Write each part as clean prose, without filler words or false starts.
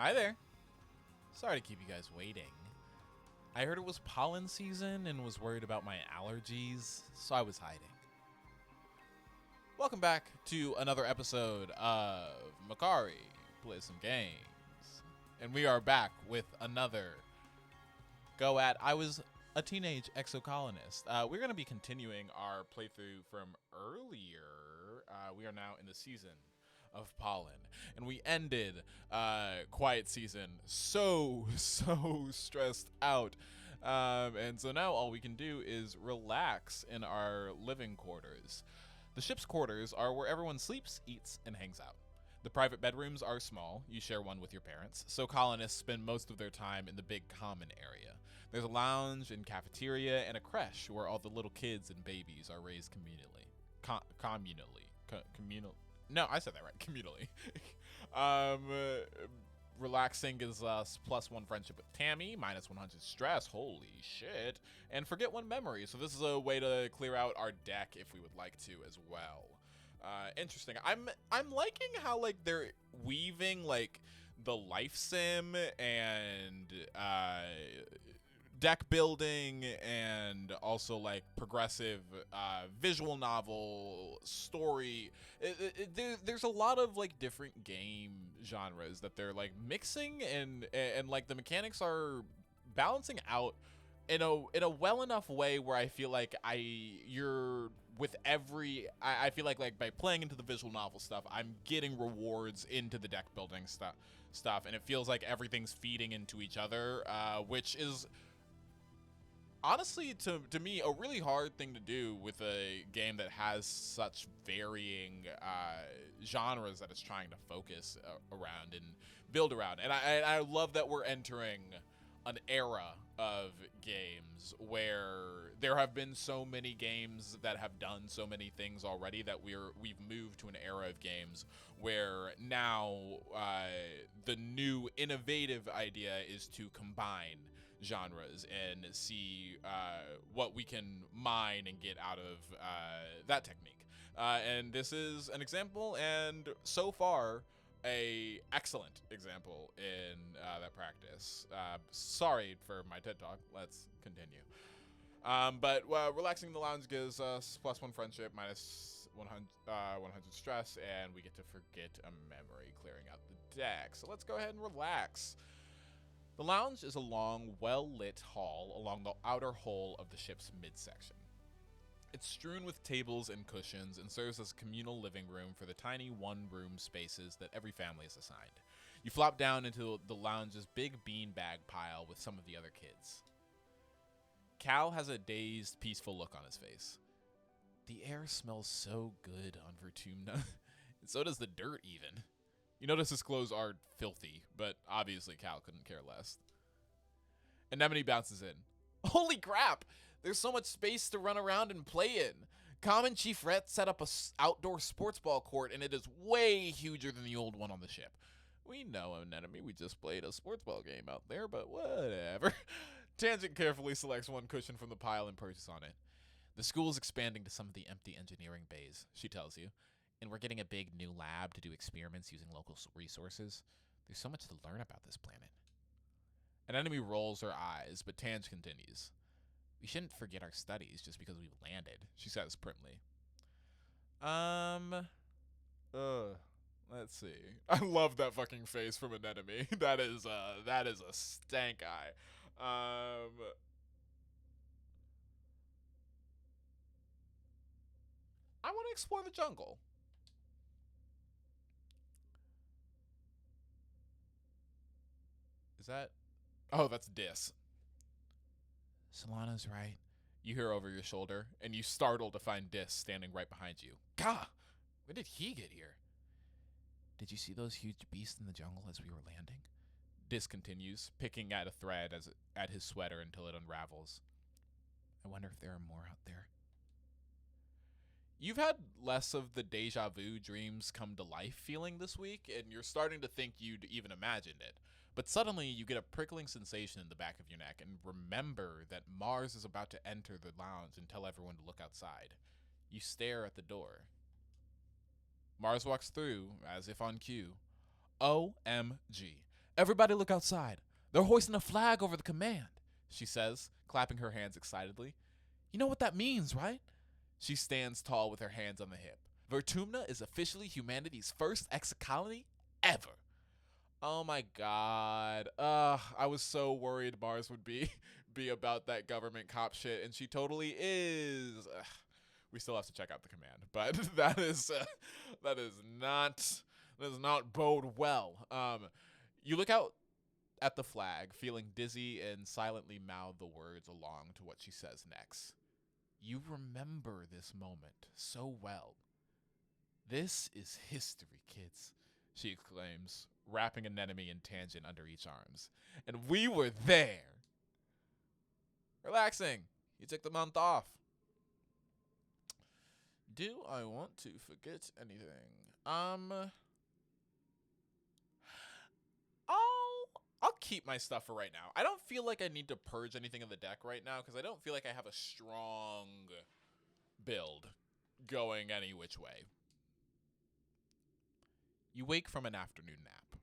Hi there. Sorry to keep you guys waiting. I heard it was pollen season and was worried about my allergies, so I was hiding. Welcome back to another episode of Makari Play Some Games. And we are back with another go at I was a teenage exocolonist. We're going to be continuing our playthrough from earlier. We are now in the season of pollen, and we ended quiet season so stressed out, and so now all we can do is relax in our living quarters. The ship's quarters are where everyone sleeps, eats, and hangs out. The private bedrooms are small, you share one with your parents, so colonists spend most of their time in the big common area. There's a lounge and cafeteria and a creche where all the little kids and babies are raised communally. No, I said that right. Communally. Relaxing gives us +1 friendship with Tammy, -100 stress. Holy shit. And forget 1 memory. So this is a way to clear out our deck if we would like to as well. Interesting. I'm liking how like they're weaving like the life sim and deck building and also like progressive visual novel story. There's a lot of like different game genres that they're like mixing, and like the mechanics are balancing out in a well enough way where I feel like I feel like by playing into the visual novel stuff, I'm getting rewards into the deck building stuff, and it feels like everything's feeding into each other, which is honestly, to me, a really hard thing to do with a game that has such varying genres that it's trying to focus around and build around. And I love that we're entering an era of games where there have been so many games that have done so many things already that we've moved to an era of games where now the new innovative idea is to combine genres and see what we can mine and get out of that technique. And this is an example, and so far a excellent example in that practice. Sorry for my TED Talk. Let's continue. But relaxing in the lounge gives us +1 friendship, -100 stress, and we get to forget a memory, clearing out the deck. So let's go ahead and relax. The lounge is a long, well-lit hall along the outer hull of the ship's midsection. It's strewn with tables and cushions and serves as a communal living room for the tiny one-room spaces that every family is assigned. You flop down into the lounge's big beanbag pile with some of the other kids. Cal has a dazed, peaceful look on his face. The air smells so good on Vertumna, and so does the dirt even. You notice his clothes are filthy, but obviously Cal couldn't care less. Anemone bounces in. Holy crap! There's so much space to run around and play in. Common Chief Rhett set up a outdoor sports ball court, and it is way huger than the old one on the ship. We know, Anemone, we just played a sports ball game out there, but whatever. Tangent carefully selects 1 cushion from the pile and perches on it. The school is expanding to some of the empty engineering bays, she tells you, and we're getting a big new lab to do experiments using local resources. There's so much to learn about this planet. Anemone rolls her eyes, but Tange continues. We shouldn't forget our studies just because we've landed, she says primly. Let's see. I love that fucking face from Anemone. That is a stank eye. I want to explore the jungle. Is that? Oh, that's Dis. Solana's right. You hear over your shoulder, and you startle to find Dis standing right behind you. Gah! When did he get here? Did you see those huge beasts in the jungle as we were landing? Dis continues, picking at a thread at his sweater until it unravels. I wonder if there are more out there. You've had less of the deja vu dreams come to life feeling this week, and you're starting to think you'd even imagined it. But suddenly you get a prickling sensation in the back of your neck and remember that Mars is about to enter the lounge and tell everyone to look outside. You stare at the door. Mars walks through, as if on cue. OMG. Everybody look outside. They're hoisting a flag over the command, she says, clapping her hands excitedly. You know what that means, right? She stands tall with her hands on the hip. Vertumna is officially humanity's first exocolony ever. Oh my god. I was so worried Mars would be about that government cop shit, and she totally is. We still have to check out the command, but that does not bode well. You look out at the flag, feeling dizzy, and silently mouth the words along to what she says next. You remember this moment so well. This is history, kids, she exclaims, wrapping an enemy in tangent under each arms. And we were there. Relaxing. You took the month off. Do I want to forget anything? I'll keep my stuff for right now. I don't feel like I need to purge anything in the deck right now because I don't feel like I have a strong build going any which way. You wake from an afternoon nap.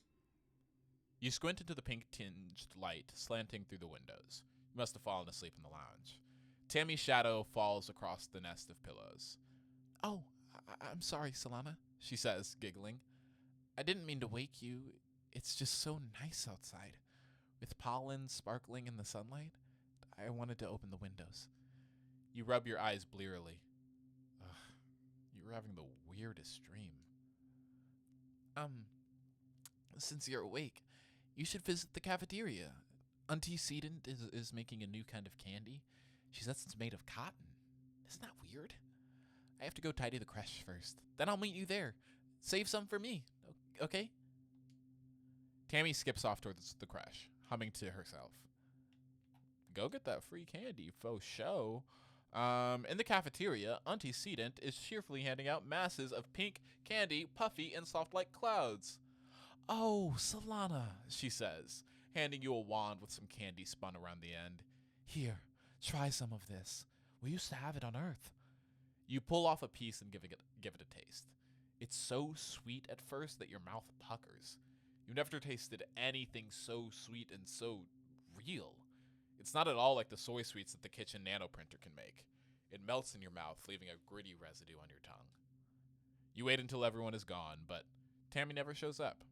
You squint into the pink-tinged light slanting through the windows. You must have fallen asleep in the lounge. Tammy's shadow falls across the nest of pillows. Oh, I'm sorry, Solana, she says, giggling. I didn't mean to wake you. It's just so nice outside. With pollen sparkling in the sunlight, I wanted to open the windows. You rub your eyes blearily. Ugh, you were having the weirdest dream. Since you're awake, you should visit the cafeteria. Auntie Sedent is making a new kind of candy. She says it's made of cotton. Isn't that weird? I have to go tidy the creche first. Then I'll meet you there. Save some for me, okay? Tammy skips off towards the creche, humming to herself. Go get that free candy, faux show. In the cafeteria, Auntie Sedent is cheerfully handing out masses of pink candy, puffy and soft like clouds. Oh, Solana, she says, handing you a wand with some candy spun around the end. Here, try some of this. We used to have it on Earth. You pull off a piece and give it a taste. It's so sweet at first that your mouth puckers. You've never tasted anything so sweet and so real. It's not at all like the soy sweets that the kitchen nanoprinter can make. It melts in your mouth, leaving a gritty residue on your tongue. You wait until everyone is gone, but Tammy never shows up.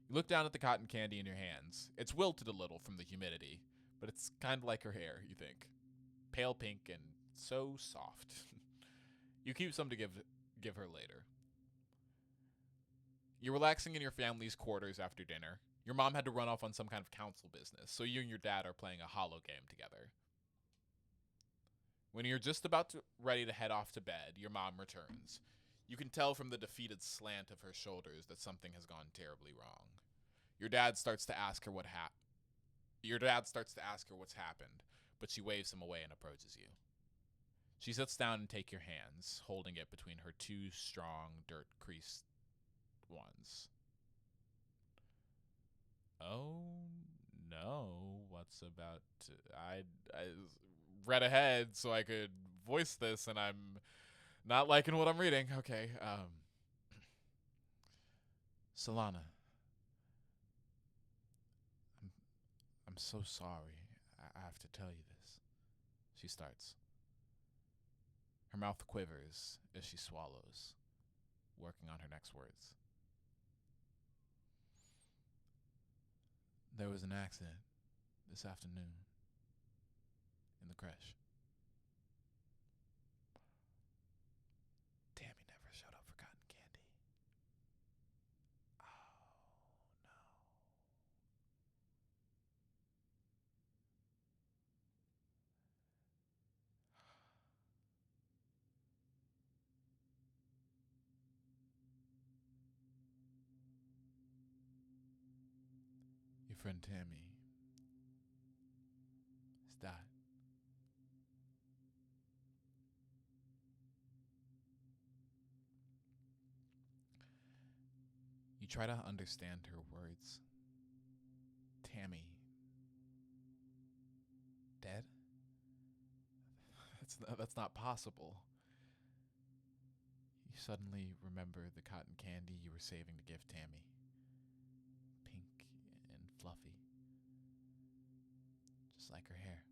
You look down at the cotton candy in your hands. It's wilted a little from the humidity, but it's kind of like her hair, you think. Pale pink and so soft. You keep some to give her later. You're relaxing in your family's quarters after dinner. Your mom had to run off on some kind of council business, so you and your dad are playing a holo game together. When you're just ready to head off to bed, your mom returns. You can tell from the defeated slant of her shoulders that something has gone terribly wrong. Your dad starts to ask her what's happened, but she waves him away and approaches you. She sits down and takes your hands, holding it between her two strong, dirt-creased ones. Oh, no, what's about to... I read ahead so I could voice this, and I'm not liking what I'm reading. Okay, Solana. I'm so sorry. I have to tell you this. She starts. Her mouth quivers as she swallows, working on her next words. There was an accident this afternoon in the creche. Tammy never showed up for cotton candy. Oh, no. Your friend Tammy has died. You try to understand her words. Tammy. Dead? That's not possible. You suddenly remember the cotton candy you were saving to give Tammy. Pink and fluffy, just like her hair.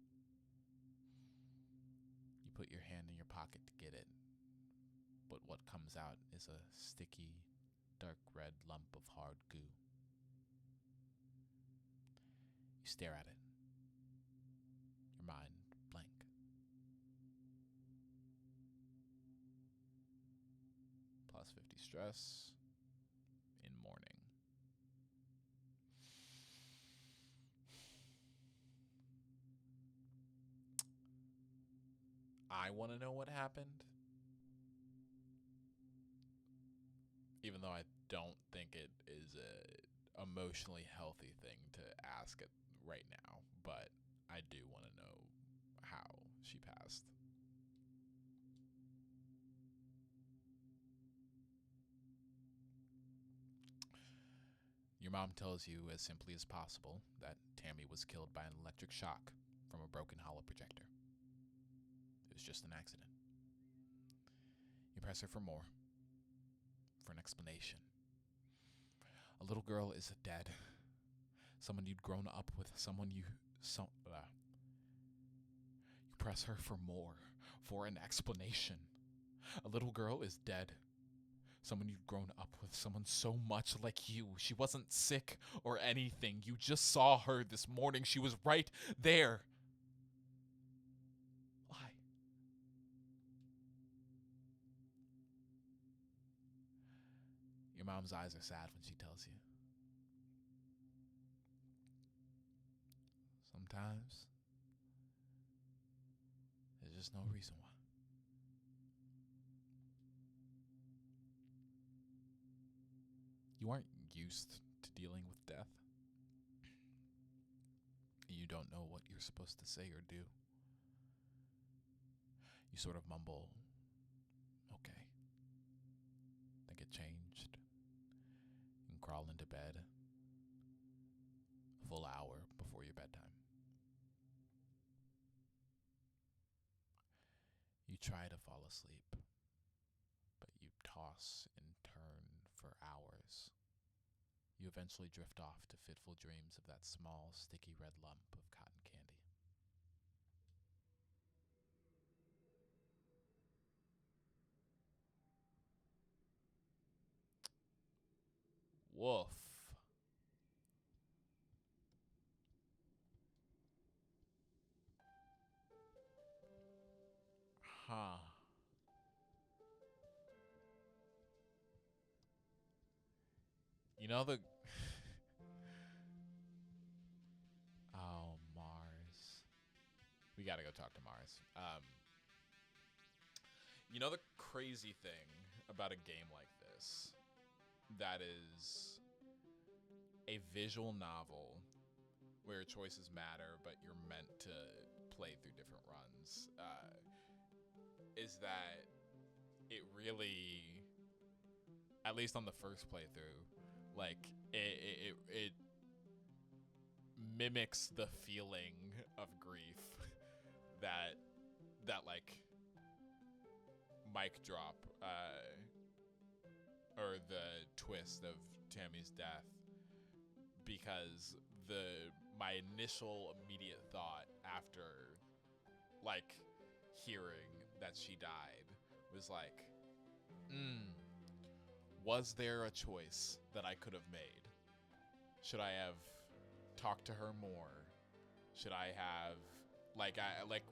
You put your hand in your pocket to get it, but what comes out is a sticky, dark red lump of hard goo. You stare at it, your mind blank. Plus 50 stress in morning. I want to know what happened, even though I don't think it is a emotionally healthy thing to ask it right now, but I do want to know how she passed. Your mom tells you as simply as possible that Tammy was killed by an electric shock from a broken hollow projector. It was just an accident. You press her for more, for an explanation. A little girl is dead. Someone you'd grown up with, You press her for more, for an explanation. A little girl is dead. Someone you'd grown up with, someone so much like you. She wasn't sick or anything. You just saw her this morning. She was right there. Why? Your mom's eyes are sad when she tells you. Sometimes there's just no reason why. You aren't used to dealing with death. You don't know what you're supposed to say or do. You sort of mumble, okay. Then get changed and crawl into bed a full hour before your bedtime. You try to fall asleep, but you toss and turn for hours. You eventually drift off to fitful dreams of that small, sticky red lump of cotton candy. Woof. Huh. You know the... Oh, Mars. We gotta go talk to Mars. You know the crazy thing about a game like this that is a visual novel where choices matter, but you're meant to play through different runs, is that it really, at least on the first playthrough, like it mimics the feeling of grief that like mic drop or the twist of Tammy's death, because my initial immediate thought after like hearing that she died was like, was there a choice that I could have made? Should I have talked to her more? Should I have like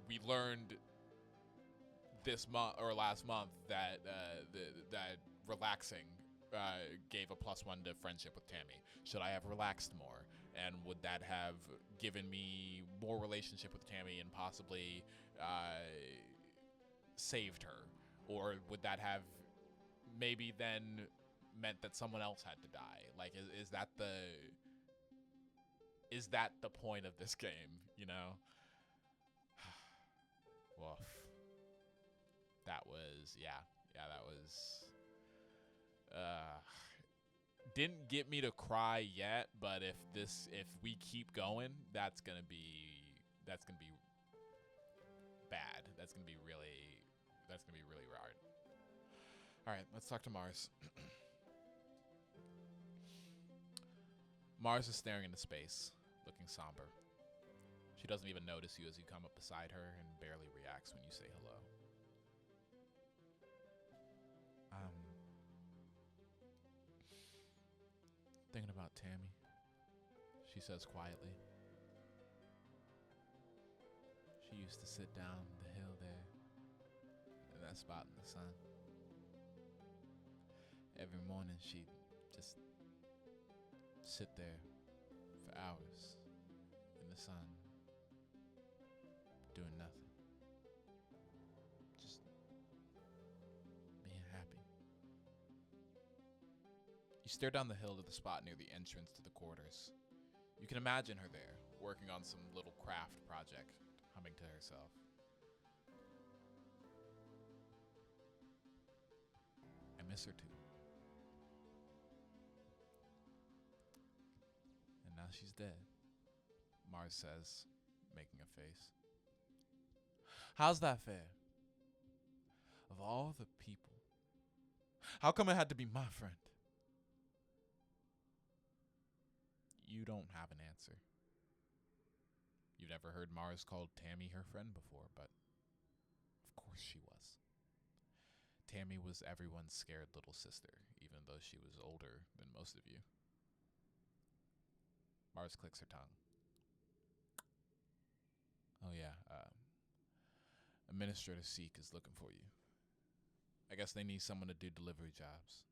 we learned this month or last month that that relaxing gave a +1 to friendship with Tammy. Should I have relaxed more? And would that have given me more relationship with Tammy and possibly saved her? Or would that have maybe then meant that someone else had to die? Like, is that the point of this game, you know? Woof. That was, that was, didn't get me to cry yet, but if we keep going, that's gonna be bad. That's gonna be really hard. All right, let's talk to Mars. Mars is staring into space, looking somber. She doesn't even notice you as you come up beside her and barely reacts when you say hello. Thinking about Tammy, she says quietly. She used to sit down the hill there, in that spot in the sun. Every morning she'd just sit there for hours in the sun, doing nothing. Just being happy. You stare down the hill to the spot near the entrance to the quarters. You can imagine her there, working on some little craft project, humming to herself. I miss her too. And now she's dead, Mars says, making a face. How's that fair? Of all the people, how come it had to be my friend? You don't have an answer. You've never heard Mars called Tammy her friend before, but of course she was. Tammy was everyone's scared little sister, even though she was older than most of you. Mars clicks her tongue. Oh yeah, Administrator Seek is looking for you. I guess they need someone to do delivery jobs.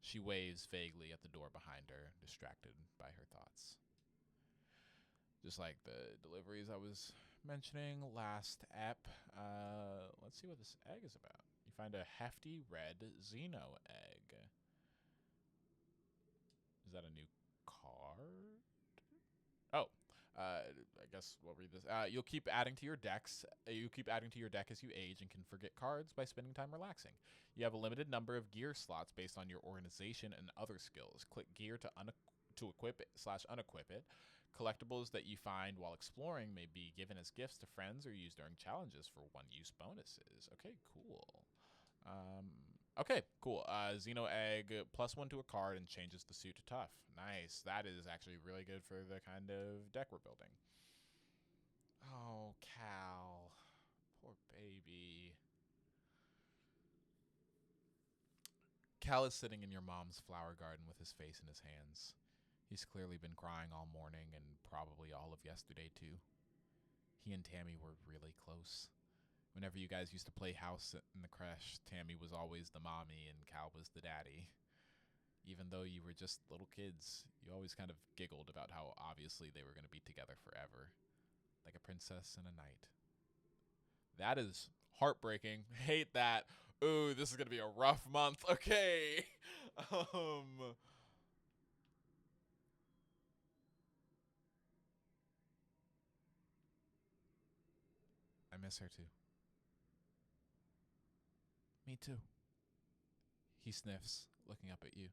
She waves vaguely at the door behind her, distracted by her thoughts. Just like the deliveries I was mentioning last ep. Let's see what this egg is about. You find a hefty red Xeno egg. Is that a new card? Oh, I guess we'll read this. You'll keep adding to your decks. You keep adding to your deck as you age and can forget cards by spending time relaxing. You have a limited number of gear slots based on your organization and other skills. Click gear to equip it / unequip it. Collectibles that you find while exploring may be given as gifts to friends or used during challenges for one-use bonuses. Okay, cool. Okay, cool. Xeno Egg, +1 to a card and changes the suit to tough. Nice. That is actually really good for the kind of deck we're building. Oh, Cal. Poor baby. Cal is sitting in your mom's flower garden with his face in his hands. He's clearly been crying all morning and probably all of yesterday, too. He and Tammy were really close. Whenever you guys used to play house in the creche, Tammy was always the mommy and Cal was the daddy. Even though you were just little kids, you always kind of giggled about how obviously they were going to be together forever. Like a princess and a knight. That is heartbreaking. Hate that. Ooh, this is going to be a rough month. Okay. I miss her too. Me too. He sniffs, looking up at you.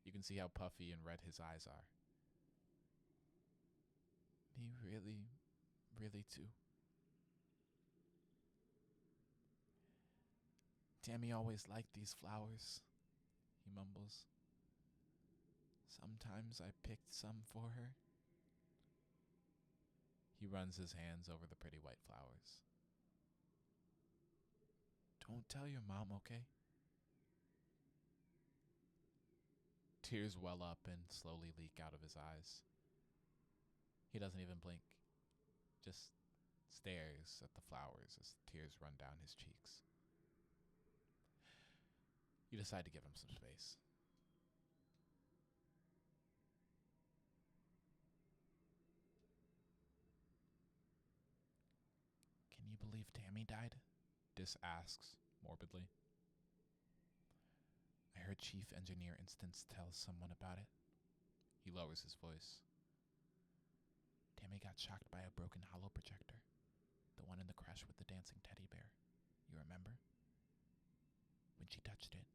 You can see how puffy and red his eyes are. Me really, really too. Tammy always liked these flowers, he mumbles. Sometimes I picked some for her. He runs his hands over the pretty white flowers. Don't tell your mom, okay? Tears well up and slowly leak out of his eyes. He doesn't even blink, just stares at the flowers as tears run down his cheeks. You decide to give him some space. Can you believe Tammy died? Dis asks, morbidly. I heard Chief Engineer Instance tell someone about it. He lowers his voice. Tammy got shocked by a broken hollow projector. The one in the crash with the dancing teddy bear. You remember? When she touched it,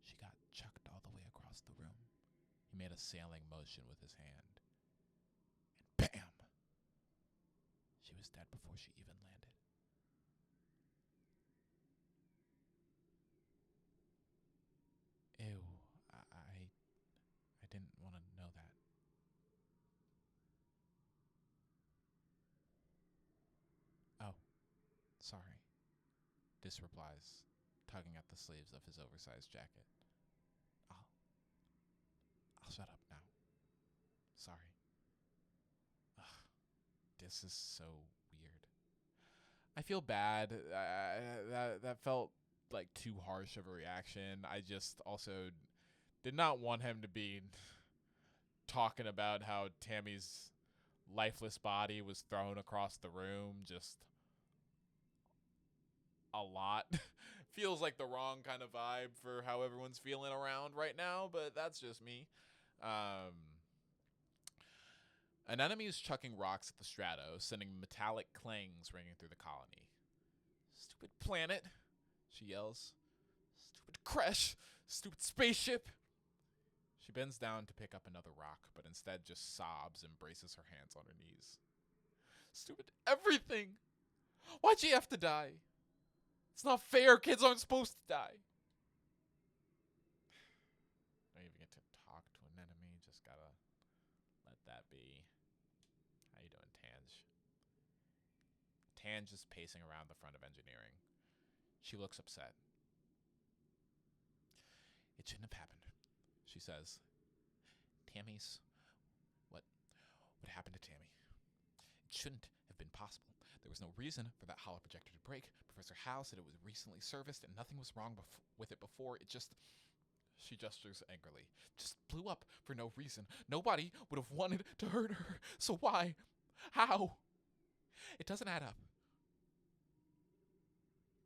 she got chucked all the way across the room. He made a sailing motion with his hand. And BAM! She was dead before she even landed. Ew, I didn't want to know that. Sorry, Dis replies, tugging at the sleeves of his oversized jacket. I'll shut up now. Sorry. Ugh, Dis is so weird. I feel bad. That felt like too harsh of a reaction. I just also did not want him to be talking about how Tammy's lifeless body was thrown across the room just a lot. Feels like the wrong kind of vibe for how everyone's feeling around right now, but that's just me. An enemy is chucking rocks at the strato, sending metallic clangs ringing through the colony. Stupid planet, she yells. Stupid crash, stupid spaceship. She bends down to pick up another rock, but instead just sobs and braces her hands on her knees. Stupid everything. Why'd she have to die? It's not fair. Kids aren't supposed to die. Don't even get to talk to an enemy. Just gotta let that be. How you doing, Tange? Tange is pacing around the front of engineering. She looks upset. It shouldn't have happened, she says. What happened to Tammy? It shouldn't have been possible. There was no reason for that hollow projector to break. Professor Howe said it was recently serviced and nothing was wrong with it before. It just... She gestures angrily. Just blew up for no reason. Nobody would have wanted to hurt her. So why? How? It doesn't add up.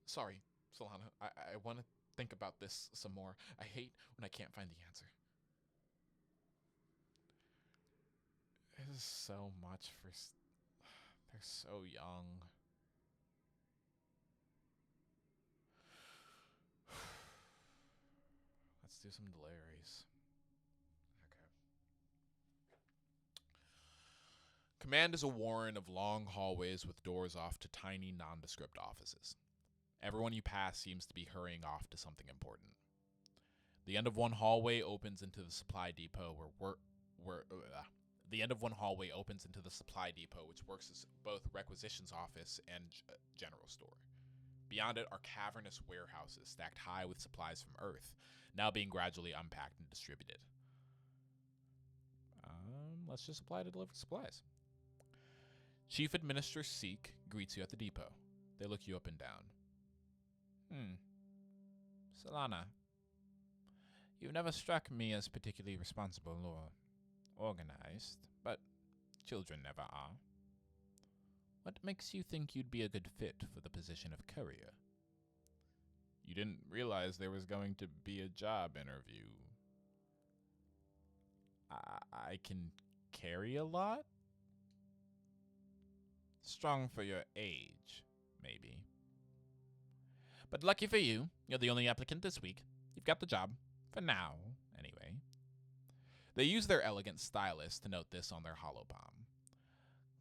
Sorry, Solana. I want to think about this some more. I hate when I can't find the answer. It is so much for... They're so young. Let's do some delaries. Okay. Command is a warren of long hallways with doors off to tiny, nondescript offices. Everyone you pass seems to be hurrying off to something important. The end of one hallway opens into the supply depot which works as both requisitions office and general store. Beyond it are cavernous warehouses stacked high with supplies from Earth, now being gradually unpacked and distributed. Let's just apply to deliver supplies. Chief Administrator Seek greets you at the depot. They look you up and down. Solana, you've never struck me as particularly responsible or organized, but children never are. What makes you think you'd be a good fit for the position of courier? You didn't realize there was going to be a job interview. I can carry a lot? Strong for your age, maybe. But lucky for you, you're the only applicant this week. You've got the job. For now, anyway. They use their elegant stylus to note this on their holopalm.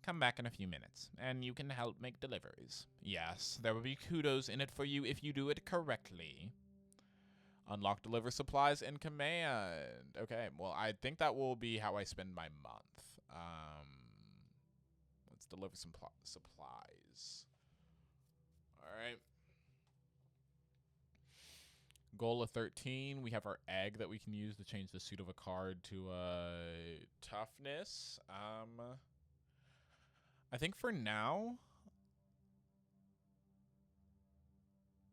Come back in a few minutes, and you can help make deliveries. Yes, there will be kudos in it for you if you do it correctly. Unlock deliver supplies in command. Okay, well, I think that will be how I spend my month. Let's deliver some supplies. All right. Goal of 13, we have our egg that we can use to change the suit of a card to toughness. I think for now,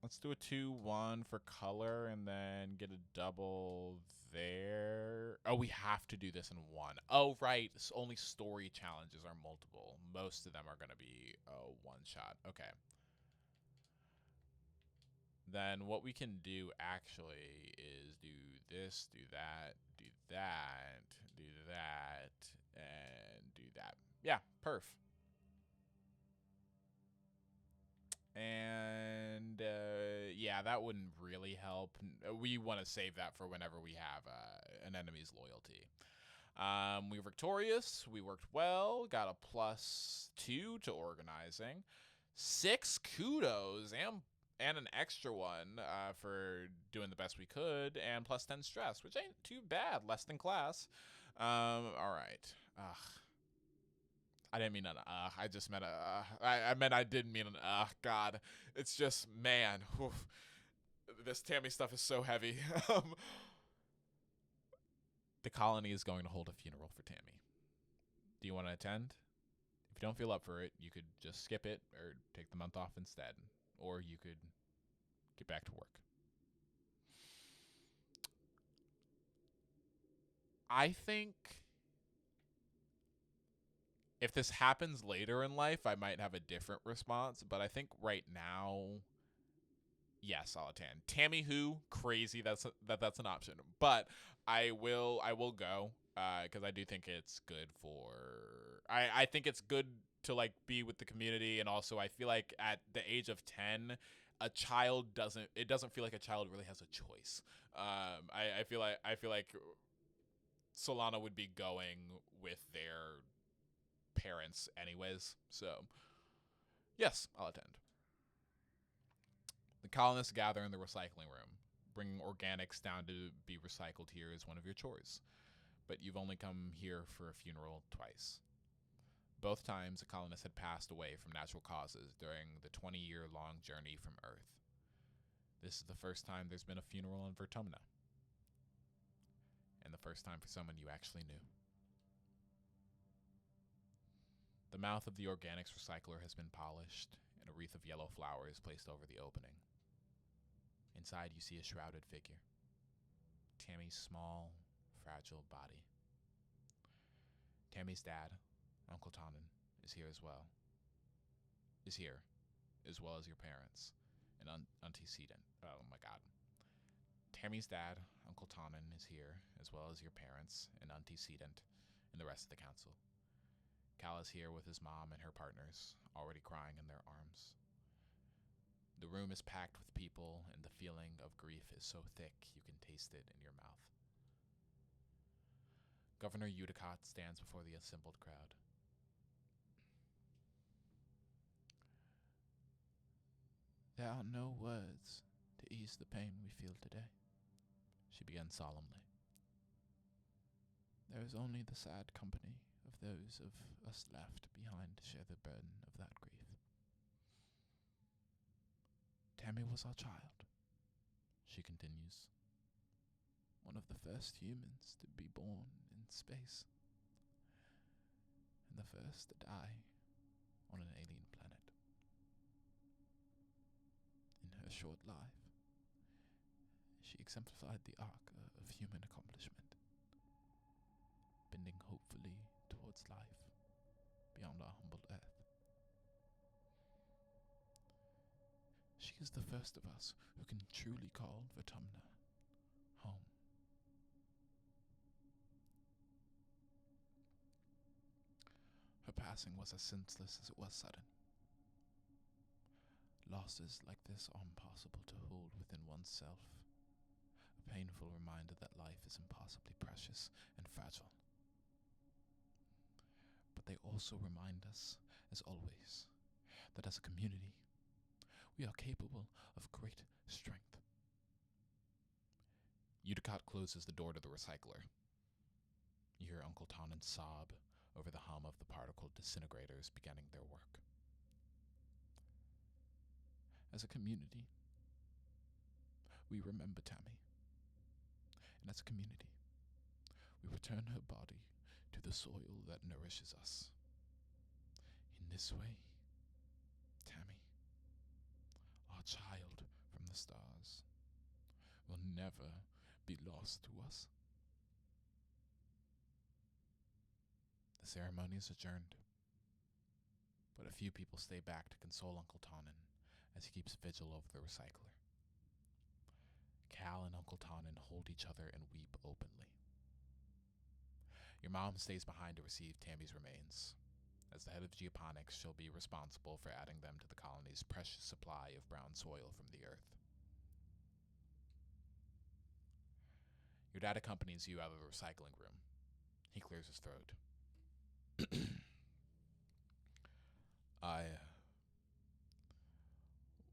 let's do a 2-1 for color and then get a double there. Oh, we have to do this in one. Oh, right. Only story challenges are multiple. Most of them are going to be one shot. Okay. Then what we can do actually is do this, do that, do that, do that, and do that. Yeah, perf. And yeah, that wouldn't really help. We want to save that for whenever we have an enemy's loyalty. We were victorious. We worked well. Got a +2 to organizing. 6 kudos and an extra one for doing the best we could, and +10 stress, which ain't too bad. Less than class. All right. Ugh. I didn't mean an I just meant I meant I didn't mean an God. It's just, man. Oof. This Tammy stuff is so heavy. The colony is going to hold a funeral for Tammy. Do you want to attend? If you don't feel up for it, you could just skip it or take the month off instead. Or you could get back to work. I think if this happens later in life, I might have a different response. But I think right now, yes, I'll attend. Tammy who? Crazy. That's an option. But I will go because I do think it's good for. I think it's good to like be with the community, and also I feel like at the age of 10, a child doesn't feel like a child really has a choice. I feel like Solana would be going with their parents anyways. So yes, I'll attend. The colonists gather in the recycling room. Bringing organics down to be recycled here is one of your chores, but you've only come here for a funeral twice. Both times, a colonist had passed away from natural causes during the 20-year-long journey from Earth. This is the first time there's been a funeral in Vertumna, and the first time for someone you actually knew. The mouth of the organics recycler has been polished, and a wreath of yellow flowers placed over the opening. Inside, you see a shrouded figure. Tammy's small, fragile body. Tammy's dad, Uncle Tonnen, is here as well. Is here, as well as your parents, and antecedent. Oh my God. Tammy's dad, Uncle Tonnen, is here, as well as your parents, and antecedent, and the rest of the council. Cal is here with his mom and her partners, already crying in their arms. The room is packed with people, and the feeling of grief is so thick you can taste it in your mouth. Governor Udicott stands before the assembled crowd. There are no words to ease the pain we feel today, she began solemnly. There is only the sad company of those of us left behind to share the burden of that grief. Tammy was our child, she continues. One of the first humans to be born in space, and the first to die on an alien planet. In her short life, she exemplified the arc of human accomplishment, bending hopefully towards life beyond our humble earth. She is the first of us who can truly call Vertumna home. Her passing was as senseless as it was sudden. Losses like this are impossible to hold within oneself. A painful reminder that life is impossibly precious and fragile. But they also remind us, as always, that as a community, we are capable of great strength. Udicott closes the door to the recycler. You hear Uncle Tonnen sob over the hum of the particle disintegrators beginning their work. As a community, we remember Tammy. And as a community, we return her body to the soil that nourishes us. In this way, Tammy, our child from the stars, will never be lost to us. The ceremony is adjourned, but a few people stay back to console Uncle Tonnen as he keeps vigil over the recycler. Cal and Uncle Tonnen hold each other and weep openly. Your mom stays behind to receive Tammy's remains. As the head of geoponics, she'll be responsible for adding them to the colony's precious supply of brown soil from the earth. Your dad accompanies you out of the recycling room. He clears his throat. I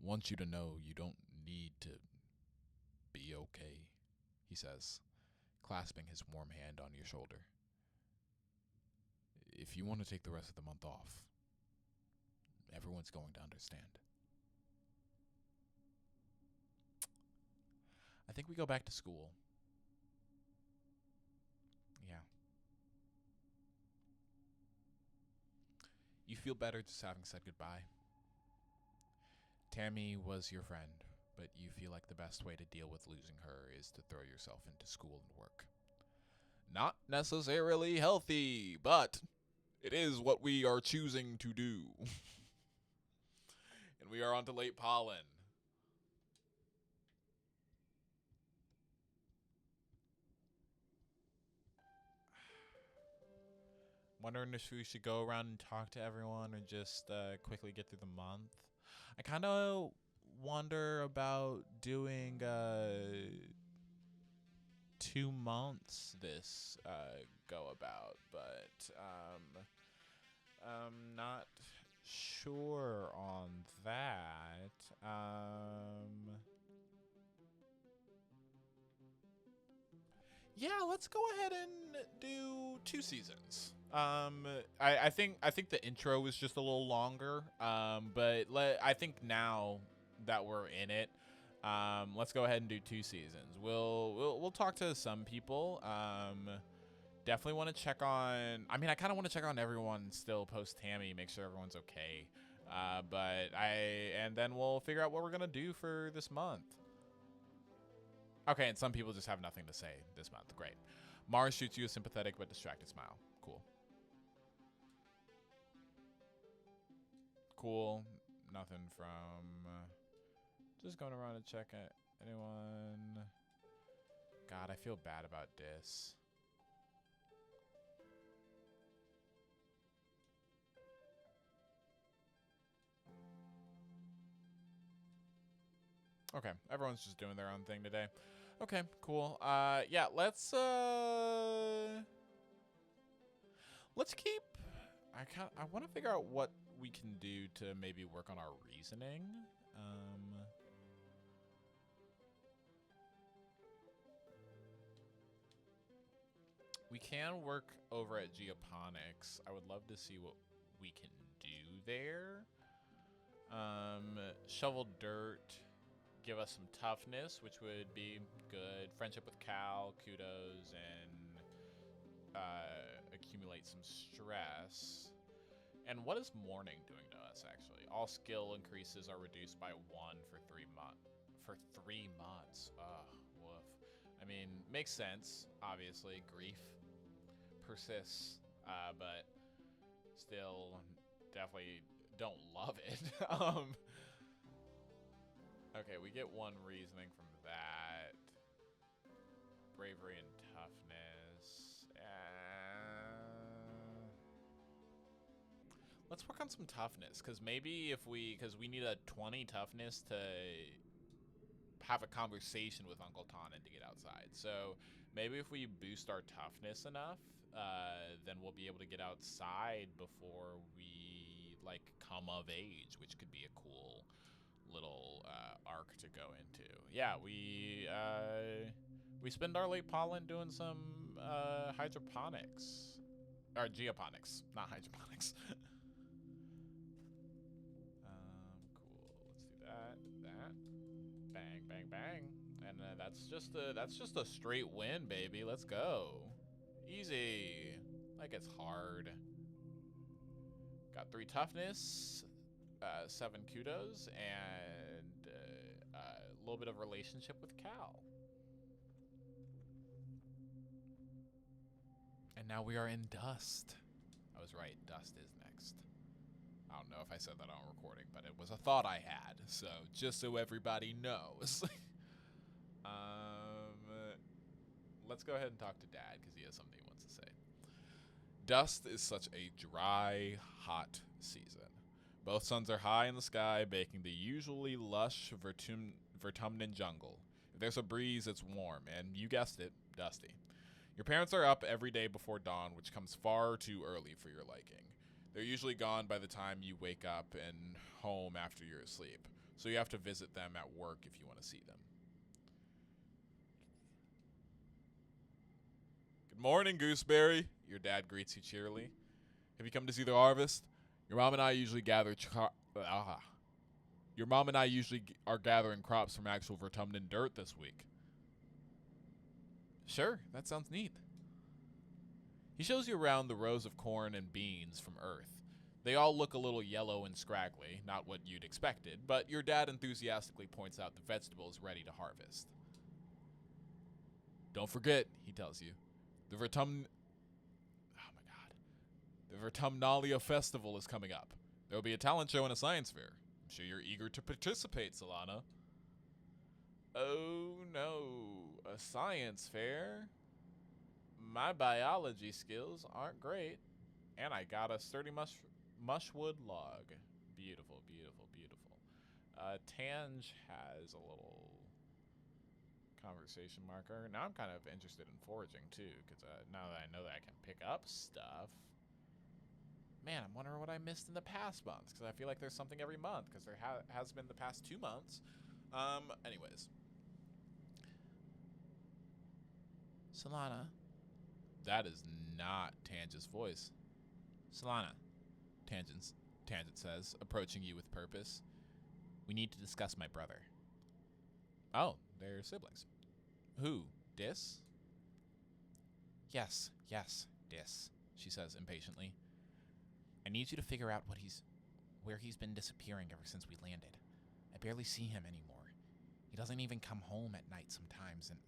want you to know you don't need to be okay, he says, clasping his warm hand on your shoulder. if you want to take the rest of the month off, everyone's going to understand. I think we go back to school. Yeah. You feel better just having said goodbye. Tammy was your friend, but you feel like the best way to deal with losing her is to throw yourself into school and work. Not necessarily healthy, but it is what we are choosing to do. And we are on to late pollen. Wondering if we should go around and talk to everyone or just quickly get through the month. I kind of wonder about doing 2 months this go about, but I'm not sure on that. Yeah, let's go ahead and do 2 seasons. I think the intro was just a little longer. But I think now that we're in it, let's go ahead and do 2 seasons. We'll talk to some people. Definitely want to check on. I mean, I kind of want to check on everyone still post Tammy, make sure everyone's okay. And then we'll figure out what we're gonna do for this month. Okay, and some people just have nothing to say this month. Great. Mars shoots you a sympathetic but distracted smile. Cool. Cool. Nothing from... just going around and checking anyone. God, I feel bad about this. Okay, everyone's just doing their own thing today. Okay, cool. Yeah, let's keep... I want to figure out what we can do to maybe work on our reasoning. We can work over at geoponics. I would love to see what we can do there. Shovel dirt, give us some toughness, which would be good. Friendship with Cal, kudos, and accumulate some stress. And what is mourning doing to us, actually? All skill increases are reduced by 1 for 3 months. For 3 months. Ugh, woof. I mean, makes sense, obviously. Grief persists, but still definitely don't love it. Okay, we get 1 reasoning from that. Bravery and toughness. Let's work on some toughness, because maybe if because we need a 20 toughness to have a conversation with Uncle Tonin to get outside. So maybe if we boost our toughness enough, then we'll be able to get outside before we like come of age, which could be a cool little arc to go into. Yeah, we spend our late pollen doing some hydroponics. Or geoponics, not hydroponics. Cool. Let's do that. Bang, bang, bang. And that's just a straight win, baby. Let's go. Easy. Like it's hard. Got 3 toughness, 7 kudos, and a little bit of relationship with Cal. And now we are in Dust. I was right. Dust is next. I don't know if I said that on recording, but it was a thought I had. So just so everybody knows. Let's go ahead and talk to Dad because he has something he wants to say. Dust is such a dry, hot season. Both suns are high in the sky, baking the usually lush Vertumnan jungle. If there's a breeze, it's warm, and you guessed it, dusty. Your parents are up every day before dawn, which comes far too early for your liking. They're usually gone by the time you wake up and home after you're asleep, so you have to visit them at work if you want to see them. Good morning, Gooseberry. Your dad greets you cheerily. Have you come to see the harvest? Your mom and I usually are gathering crops from actual Vertumnan dirt this week. Sure, that sounds neat. He shows you around the rows of corn and beans from Earth. They all look a little yellow and scraggly, not what you'd expected, but your dad enthusiastically points out the vegetables ready to harvest. Don't forget, he tells you, the Vertumnalia Festival is coming up. There will be a talent show and a science fair. I'm sure you're eager to participate, Solana. Oh no, a science fair? My biology skills aren't great, and I got a sturdy mushwood log. Beautiful, beautiful, beautiful. Tange has a little conversation marker. Now I'm kind of interested in foraging too, because now that I know that I can pick up stuff. Man, I'm wondering what I missed in the past months, because I feel like there's something every month, because there has been the past 2 months. Anyways. Solana. That is not Tange's voice. Solana, Tangent says, approaching you with purpose. We need to discuss my brother. Oh, they're siblings. Who? Dis? Yes, Dis, she says impatiently. I need you to figure out where he's been disappearing ever since we landed. I barely see him anymore. He doesn't even come home at night sometimes, and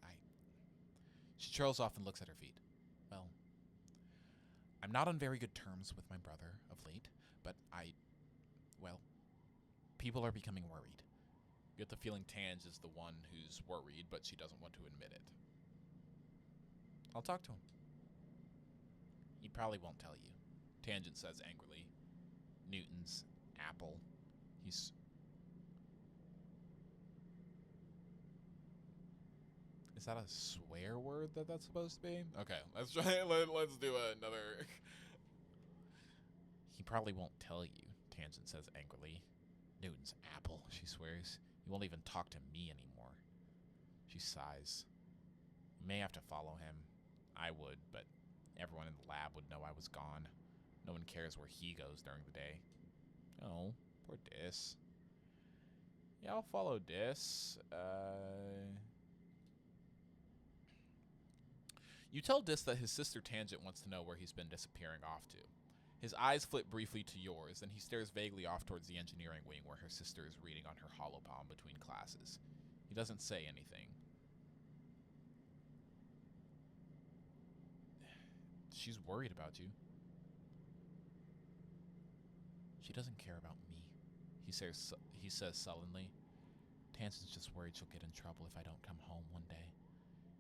She trails off and looks at her feet. Well, I'm not on very good terms with my brother of late, but people are becoming worried. You get the feeling Tange is the one who's worried, but she doesn't want to admit it. I'll talk to him. He probably won't tell you, Tangent says angrily. Newton's apple. Is that a swear word that's supposed to be? Okay, let's try. Let's do another. He probably won't tell you, Tangent says angrily. Newton's apple, she swears. He won't even talk to me anymore. She sighs. You may have to follow him. I would, but everyone in the lab would know I was gone. No one cares where he goes during the day. Oh, poor Dis. Yeah, I'll follow Dis. You tell Dis that his sister Tangent wants to know where he's been disappearing off to. His eyes flit briefly to yours, then he stares vaguely off towards the engineering wing where her sister is reading on her holopalm between classes. He doesn't say anything. She's worried about you. She doesn't care about me, he says sullenly. Tangent's just worried she'll get in trouble if I don't come home one day.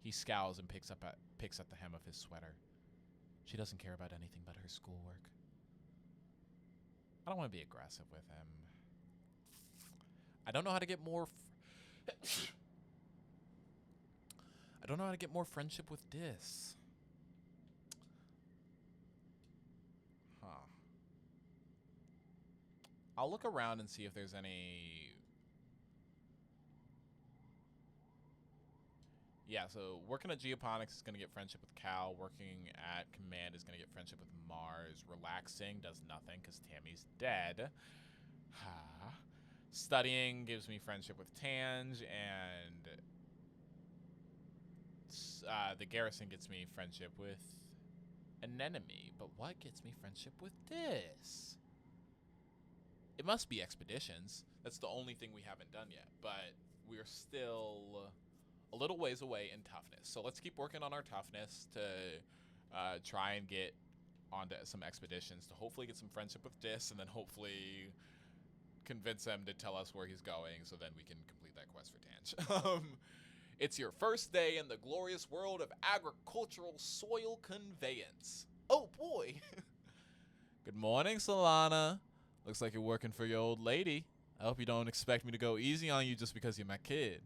He scowls and picks at the hem of his sweater. She doesn't care about anything but her schoolwork. I don't want to be aggressive with him. I don't know how to get more I don't know how to get more friendship with Dis. Huh. I'll look around and see if there's any. Yeah, so working at Geoponics is going to get friendship with Cal. Working at Command is going to get friendship with Mars. Relaxing does nothing because Tammy's dead. Studying gives me friendship with Tange. And the Garrison gets me friendship with Anemone. But what gets me friendship with this? It must be Expeditions. That's the only thing we haven't done yet. But we're still a little ways away in toughness. So let's keep working on our toughness to try and get onto some expeditions to hopefully get some friendship with Dis and then hopefully convince him to tell us where he's going so then we can complete that quest for Tange. It's your first day in the glorious world of agricultural soil conveyance. Oh boy. Good morning, Solana. Looks like you're working for your old lady. I hope you don't expect me to go easy on you just because you're my kid.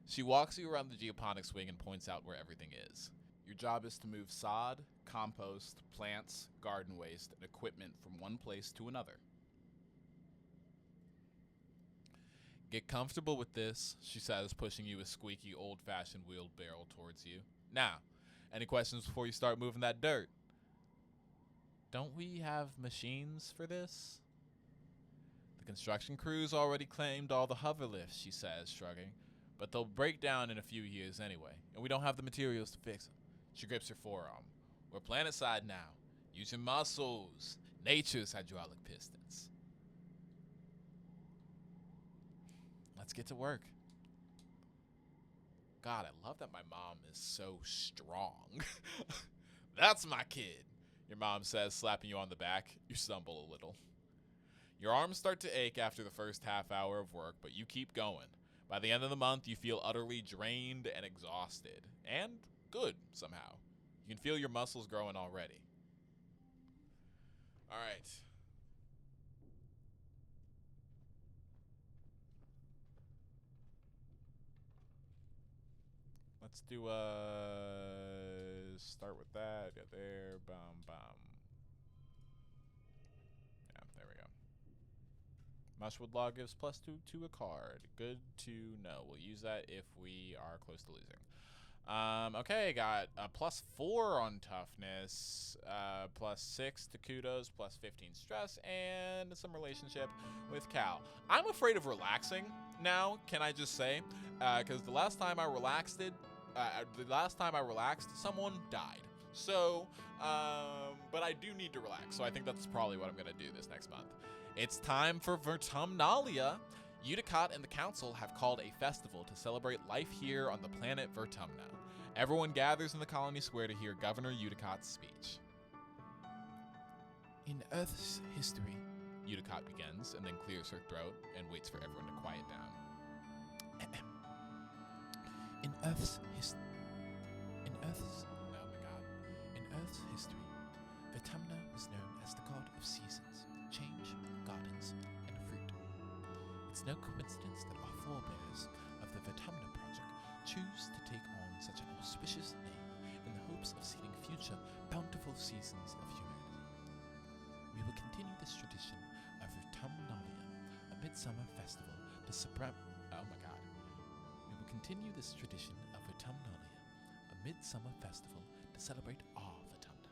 She walks you around the geoponics wing and points out where everything is. Your job is to move sod, compost, plants, garden waste, and equipment from one place to another. Get comfortable with this, she says, pushing you a squeaky, old-fashioned wheelbarrow towards you. Now, any questions before you start moving that dirt? Don't we have machines for this? The construction crews already claimed all the hover lifts, she says, shrugging. But they'll break down in a few years anyway, and we don't have the materials to fix them. She grips her forearm. We're planet side now. Use your muscles. Nature's hydraulic pistons. Let's get to work. God, I love that my mom is so strong. That's my kid, your mom says, slapping you on the back. You stumble a little. Your arms start to ache after the first half hour of work, but you keep going. By the end of the month, you feel utterly drained and exhausted. And good, somehow. You can feel your muscles growing already. All right. Let's do start with that. Get there. Bum bum. Yeah, there we go. Mushwood Law gives +2 to a card. Good to know. We'll use that if we are close to losing. Okay, got a +4 on toughness, +6 to kudos, +15 stress, and some relationship with Cal. I'm afraid of relaxing now, can I just say? Because the last time I relaxed, someone died. So, but I do need to relax, so I think that's probably what I'm going to do this next month. It's time for Vertumnalia. Udicott and the council have called a festival to celebrate life here on the planet Vertumna. Everyone gathers in the colony square to hear Governor Udicott's speech. In Earth's history, Udicott begins and then clears her throat and waits for everyone to quiet down. In Earth's history, Vertumna was known as the god of seasons, change, gardens, and fruit. It's no coincidence that our forebears of the Vertumna project choose to take on such an auspicious name in the hopes of seeing future bountiful seasons of humanity. We will continue this tradition of Vertumnalia, a midsummer festival to celebrate. We will continue this tradition of Vertumnalia, a midsummer festival to celebrate our Vertumna,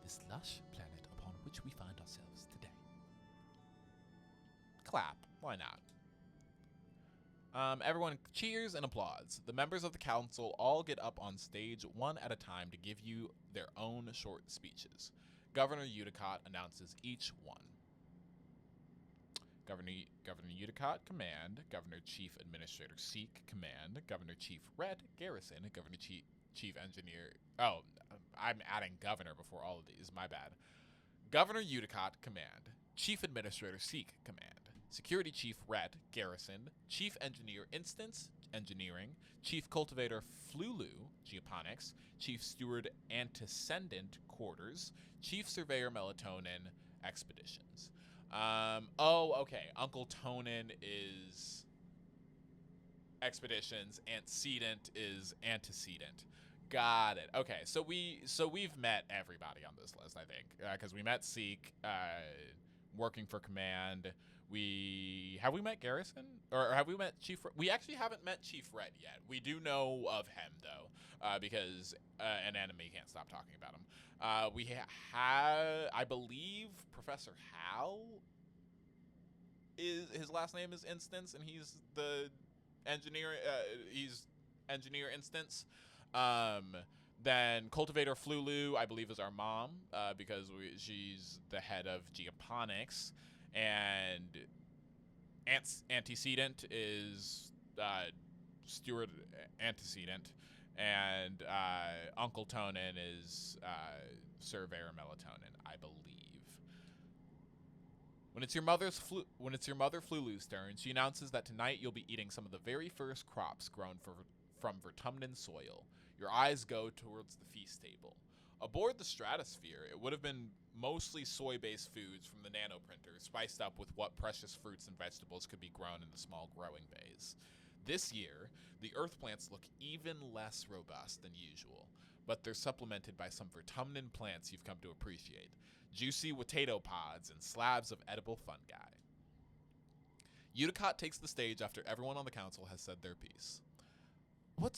this lush planet upon which we find ourselves today. Clap. Why not? Everyone cheers and applauds. The members of the council all get up on stage one at a time to give you their own short speeches. Governor Udicott announces each one. Governor Udicott, command. Governor Chief Administrator Seek, command. Governor Chief Red, garrison. Governor Chief Engineer... Oh, I'm adding governor before all of these. My bad. Governor Udicott, command. Chief Administrator Seek, command. Security Chief Red, garrison. Chief Engineer Instance, engineering. Chief Cultivator Flulu, geoponics. Chief Steward Antecedent, quarters. Chief Surveyor Melatonin, expeditions. Okay. Uncle Tonin is expeditions. Antecedent is antecedent. Got it. Okay, so we've met everybody on this list, I think, because we met Seek, working for command. Have we met Garrison, or have we met Chief? We actually haven't met Chief Red yet. We do know of him though, because an enemy can't stop talking about him. We have, I believe, Professor Hal. His last name is Instance, and he's the engineer. He's Engineer Instance. Then Cultivator Flulu, I believe, is our mom, because she's the head of geoponics. And Antecedent is Steward Antecedent. And Uncle Tonin is Surveyor Melatonin, I believe. When it's your mother Flulu's turn, she announces that tonight you'll be eating some of the very first crops grown from Vertumnan soil. Your eyes go towards the feast table. Aboard the Stratosphere, it would have been mostly soy-based foods from the nanoprinter, spiced up with what precious fruits and vegetables could be grown in the small growing bays. This year, the Earth plants look even less robust than usual, but they're supplemented by some Vertumnan plants you've come to appreciate. Juicy potato pods and slabs of edible fungi. Udicott takes the stage after everyone on the council has said their piece. What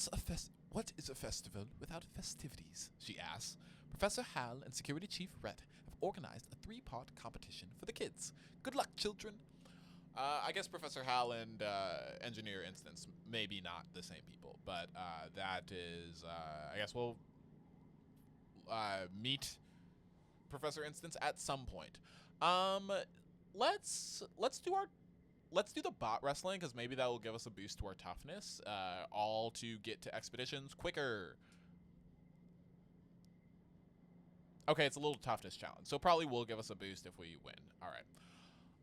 is a festival without festivities? She asks. Professor Hal and Security Chief Rhett have organized a 3-part competition for the kids. Good luck, children. I guess Professor Hal and Engineer Instance maybe not the same people, but that is I guess we'll meet Professor Instance at some point. Let's do the bot wrestling, because maybe that will give us a boost to our toughness. All to get to expeditions quicker. Okay, it's a little toughness challenge, so probably will give us a boost if we win. All right.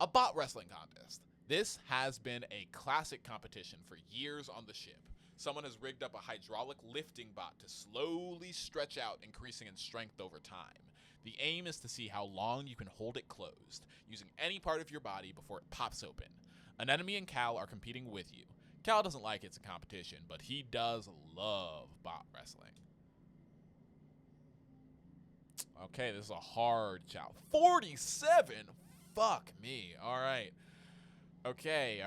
A bot wrestling contest. This has been a classic competition for years on the ship. Someone has rigged up a hydraulic lifting bot to slowly stretch out, increasing in strength over time. The aim is to see how long you can hold it closed, using any part of your body before it pops open. An enemy and Cal are competing with you. Cal doesn't like it's a competition, but he does love bot wrestling. Okay, this is a hard challenge. 47? Fuck me. All right. Okay.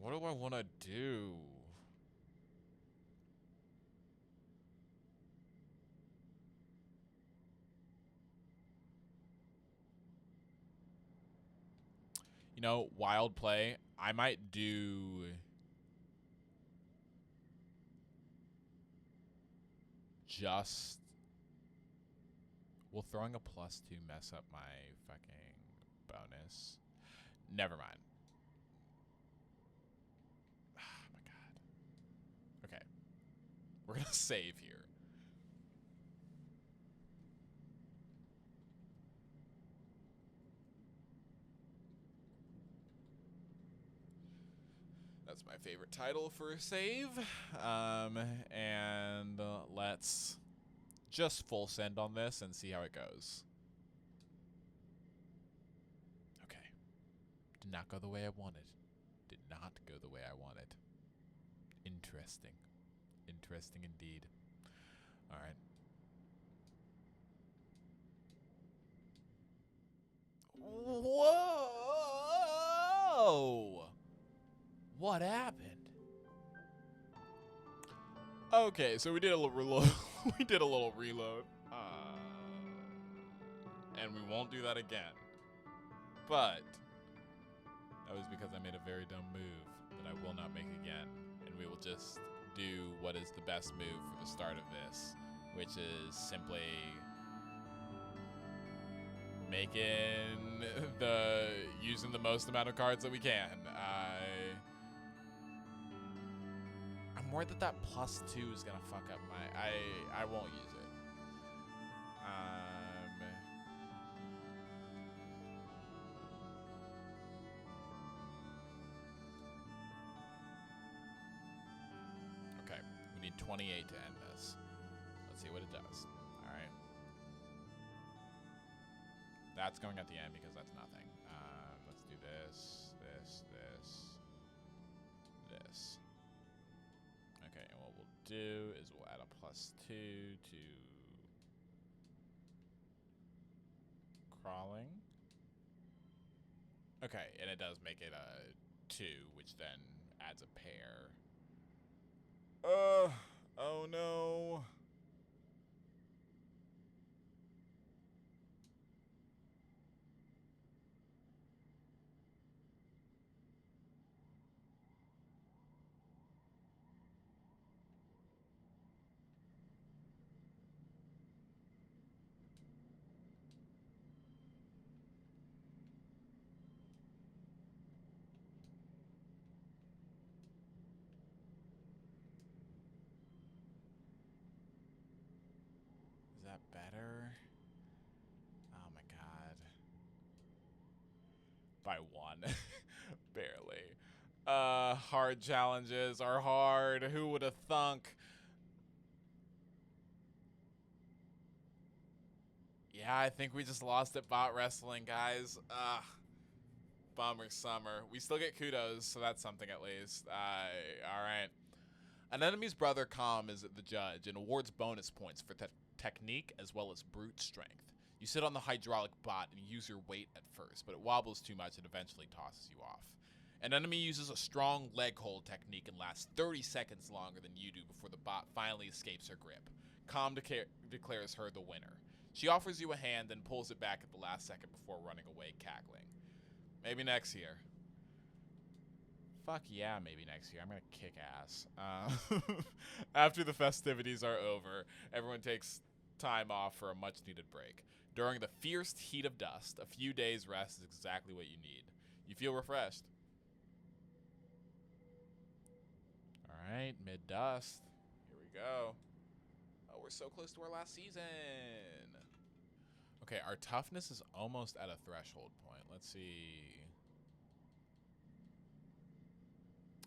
What do I want to do? You know, wild play. I might do just... Will throwing a +2 mess up my fucking bonus? Never mind. Oh my god. Okay. We're gonna save here. That's my favorite title for a save. And let's just full send on this and see how it goes. Okay. Did not go the way I wanted. Did not go the way I wanted. Interesting. Interesting indeed. All right. Whoa! What happened? Okay, so we did a little reload. We did a little reload. And we won't do that again. But that was because I made a very dumb move that I will not make again. And we will just do what is the best move for the start of this, which is simply using the most amount of cards that we can. I'm worried that +2 is gonna fuck up my. I won't use it. Okay, we need 28 to end this. Let's see what it does. All right. That's going at the end because that's nothing. Let's do this. Okay, and what we'll do is we'll add a +2 to crawling. Okay, and it does make it a 2, which then adds a pair. Oh no. Is that better? Oh my god. By 1. Barely. Hard challenges are hard. Who would have thunk? Yeah, I think we just lost at bot wrestling, guys. Bummer summer. We still get kudos, so that's something at least. Alright. An enemy's brother, Calm, is the judge and awards bonus points for technique as well as brute strength. You sit on the hydraulic bot and use your weight at first, but it wobbles too much and eventually tosses you off. An enemy uses a strong leg hold technique and lasts 30 seconds longer than you do before the bot finally escapes her grip. Calm declares her the winner. She offers you a hand, then pulls it back at the last second before running away, cackling. Maybe next year. Fuck yeah, maybe next year. I'm gonna kick ass. After the festivities are over, everyone takes time off for a much-needed break. During the fierce heat of dust, a few days rest is exactly what you need. You feel refreshed. All right, mid-dust. Here we go. Oh, we're so close to our last season. Okay, our toughness is almost at a threshold point. Let's see.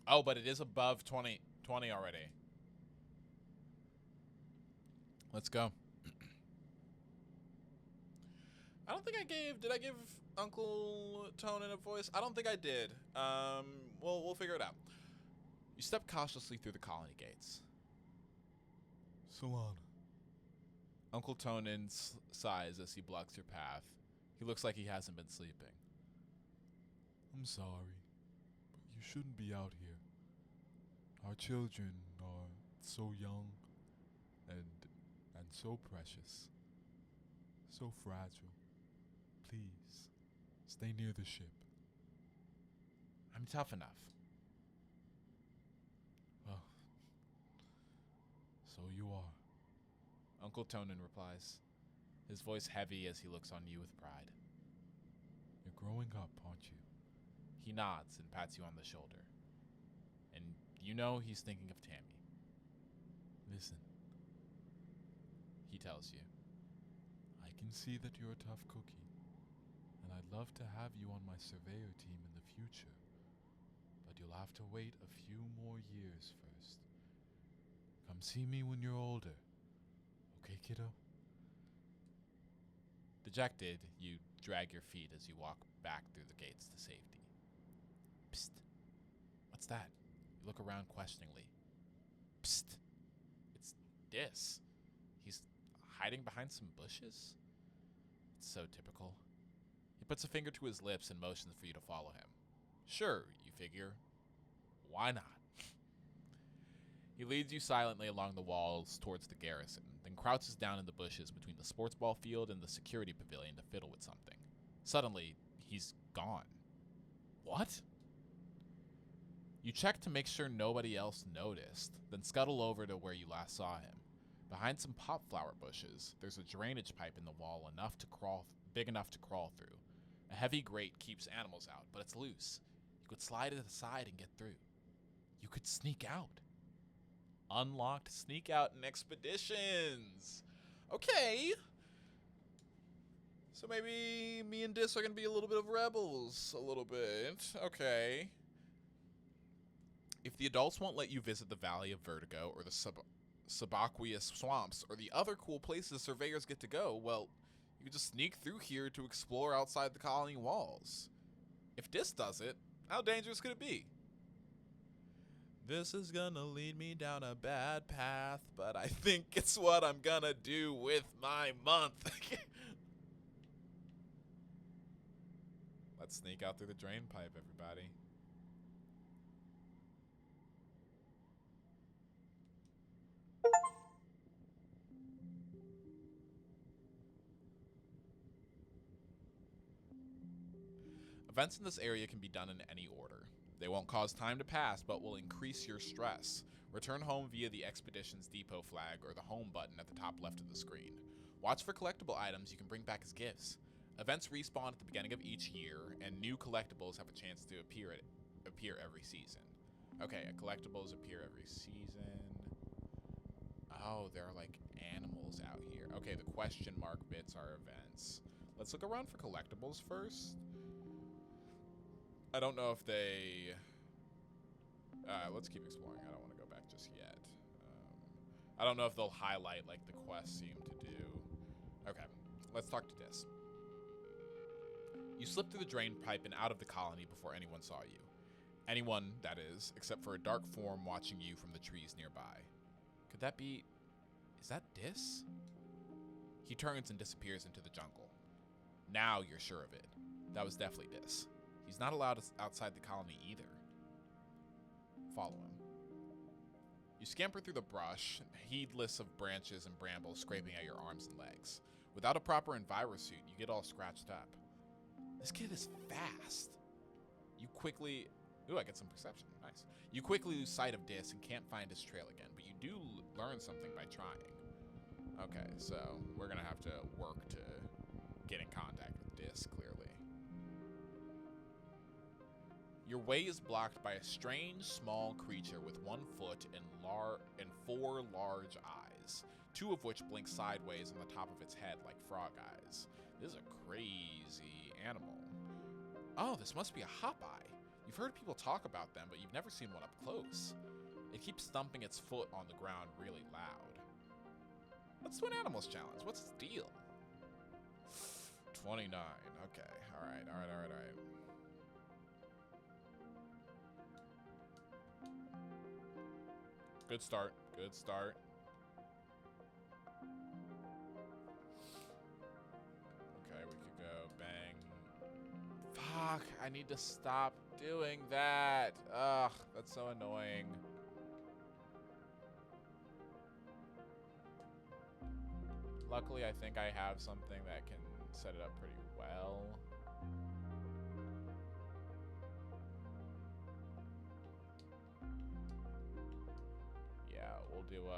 Oh, but it is above 20 already. Let's go. I don't think I did I give Uncle Tonin a voice? I don't think I did. We'll figure it out. You step cautiously through the colony gates. Salon. Uncle Tonin sighs as he blocks your path. He looks like he hasn't been sleeping. I'm sorry, but you shouldn't be out here. Our children are so young and so precious, so fragile. Please, stay near the ship. I'm tough enough. Well, so you are. Uncle Tonin replies, his voice heavy as he looks on you with pride. You're growing up, aren't you? He nods and pats you on the shoulder. And you know he's thinking of Tammy. Listen, he tells you. I can see that you're a tough cookie, and I'd love to have you on my surveyor team in the future, but you'll have to wait a few more years first. Come see me when you're older. Okay, kiddo? Dejected, you drag your feet as you walk back through the gates to safety. Psst. What's that? You look around questioningly. Psst. It's Dis. He's hiding behind some bushes? It's so typical. He puts a finger to his lips and motions for you to follow him. Sure, you figure. Why not? He leads you silently along the walls towards the garrison, then crouches down in the bushes between the sports ball field and the security pavilion to fiddle with something. Suddenly, he's gone. What? You check to make sure nobody else noticed, then scuttle over to where you last saw him. Behind some popflower bushes, there's a drainage pipe in the wall big enough to crawl through. A heavy grate keeps animals out, but it's loose. You could slide it aside and get through. You could sneak out. Unlocked sneak out and expeditions. Okay. So maybe me and Dis are going to be a little bit of rebels. A little bit. Okay. If the adults won't let you visit the Valley of Vertigo or the subaqueous swamps or the other cool places surveyors get to go, well, you can just sneak through here to explore outside the colony walls. If Dis does it, how dangerous could it be? This is gonna lead me down a bad path, but I think it's what I'm gonna do with my month. Let's sneak out through the drain pipe, everybody. Events in this area can be done in any order. They won't cause time to pass, but will increase your stress. Return home via the Expeditions Depot flag or the home button at the top left of the screen. Watch for collectible items you can bring back as gifts. Events respawn at the beginning of each year, and new collectibles have a chance to appear every season. Okay, collectibles appear every season. Oh, there are like animals out here. Okay, the question mark bits are events. Let's look around for collectibles first. I don't know if they... let's keep exploring. I don't want to go back just yet. I don't know if they'll highlight like the quests seem to do. Okay, let's talk to Dis. You slipped through the drain pipe and out of the colony before anyone saw you. Anyone, that is, except for a dark form watching you from the trees nearby. Could that be... Is that Dis? He turns and disappears into the jungle. Now you're sure of it. That was definitely Dis. He's not allowed outside the colony either. Follow him. You scamper through the brush, heedless of branches and brambles scraping at your arms and legs. Without a proper envirosuit, you get all scratched up. This kid is fast. You quickly... Ooh, I get some perception. Nice. You quickly lose sight of Dis and can't find his trail again, but you do learn something by trying. Okay, so we're going to have to work to get in contact with Dis, clearly. Your way is blocked by a strange, small creature with 1 foot and 4 large eyes, 2 of which blink sideways on the top of its head like frog eyes. This is a crazy animal. Oh, this must be a hop-eye. You've heard people talk about them, but you've never seen one up close. It keeps thumping its foot on the ground really loud. Let's do an animals challenge. What's its deal? 29. Okay. All right. Good start. Good start. Okay, we could go bang. Fuck, I need to stop doing that. Ugh, that's so annoying. Luckily, I think I have something that can set it up pretty well. Yeah, we'll do a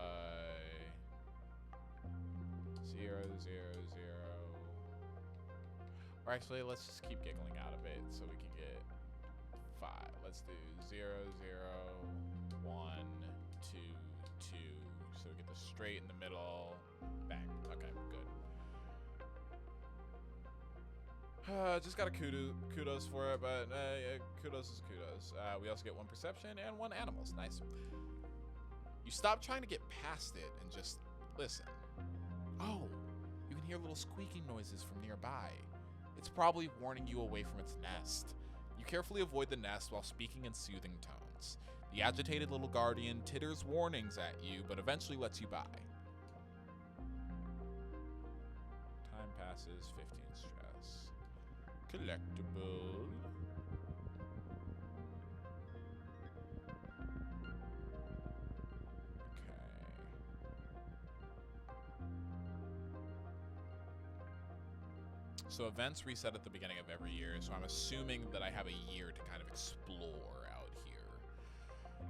0, 0, 0. Or actually, let's just keep giggling out of it so we can get 5. Let's do 0, 0, 1, 2, 2. So we get the straight in the middle. Bang. Okay, good. Just got a kudos for it, but yeah, kudos is kudos. We also get 1 perception and 1 animals. Nice. You stop trying to get past it and just listen. Oh, you can hear little squeaking noises from nearby. It's probably warning you away from its nest. You carefully avoid the nest while speaking in soothing tones. The agitated little guardian titters warnings at you, but eventually lets you by. Time passes, 15 stress. Collectible. So events reset at the beginning of every year, so I'm assuming that I have a year to kind of explore out here.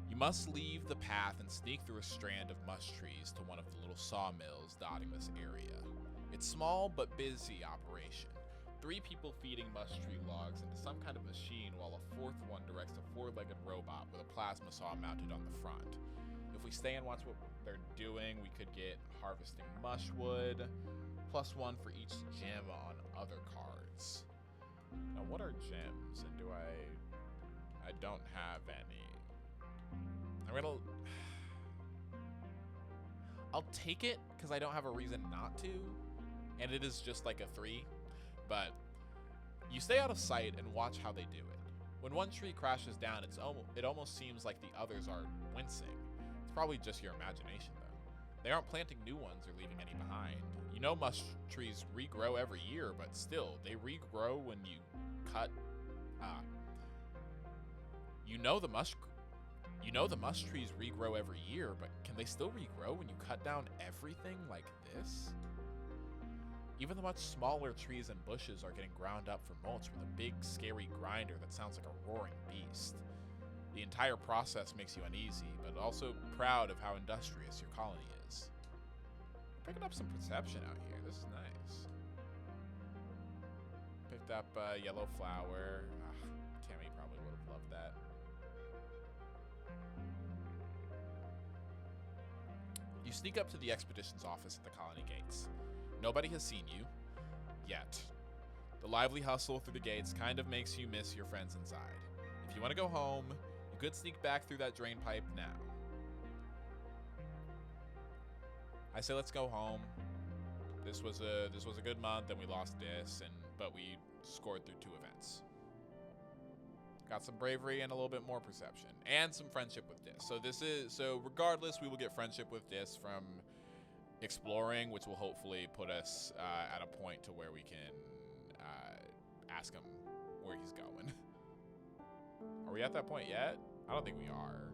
You must leave the path and sneak through a strand of mush trees to one of the little sawmills dotting this area. It's small but busy operation. 3 people feeding mush tree logs into some kind of machine while a 4th one directs a 4-legged robot with a plasma saw mounted on the front. If we stay and watch what they're doing, we could get harvesting mushwood, +1 for each gem on other cards. Now, what are gems? And I don't have any. I'll take it because I don't have a reason not to, and it is just like a 3. But you stay out of sight and watch how they do it. When one tree crashes down, it almost seems like the others are wincing. It's probably just your imagination, though. They aren't planting new ones or leaving any behind. You know mush trees regrow every year, but still, they regrow when you cut... You know the mush trees regrow every year, but can they still regrow when you cut down everything like this? Even the much smaller trees and bushes are getting ground up for mulch with a big, scary grinder that sounds like a roaring beast. The entire process makes you uneasy, but also proud of how industrious your colony is. Picking up some perception out here. This is nice. Picked up a yellow flower. Tammy probably would have loved that. You sneak up to the expedition's office at the colony gates. Nobody has seen you. Yet. The lively hustle through the gates kind of makes you miss your friends inside. If you want to go home, you could sneak back through that drain pipe now. I say let's go home. This was a good month, and we lost this, but we scored through 2 events. Got some bravery and a little bit more perception, and some friendship with Dis. So regardless, we will get friendship with Dis from exploring, which will hopefully put us at a point to where we can ask him where he's going. Are we at that point yet? I don't think we are.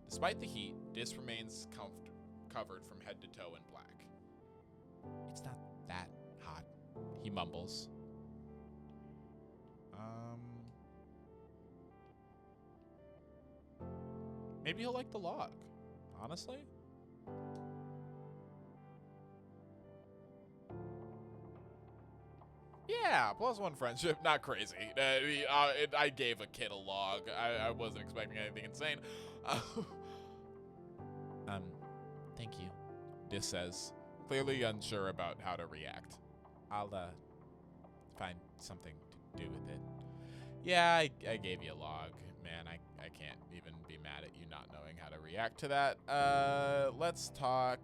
Despite the heat, Dis remains covered from head to toe in black. It's not that hot, he mumbles. Maybe he'll like the log, honestly. Yeah, +1 friendship, not crazy. I gave a kid a log. I wasn't expecting anything insane. Thank you, Dis says, clearly unsure about how to react. I'll, find something to do with it. Yeah, I gave you a log. Man, I can't even be mad at you not knowing how to react to that. Let's talk.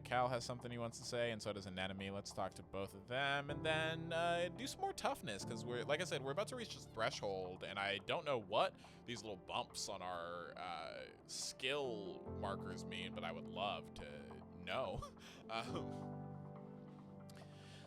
Cal has something he wants to say, and so does an enemy. Let's talk to both of them, and then do some more toughness, because we're, like I said, we're about to reach this threshold, and I don't know what these little bumps on our skill markers mean, but I would love to know.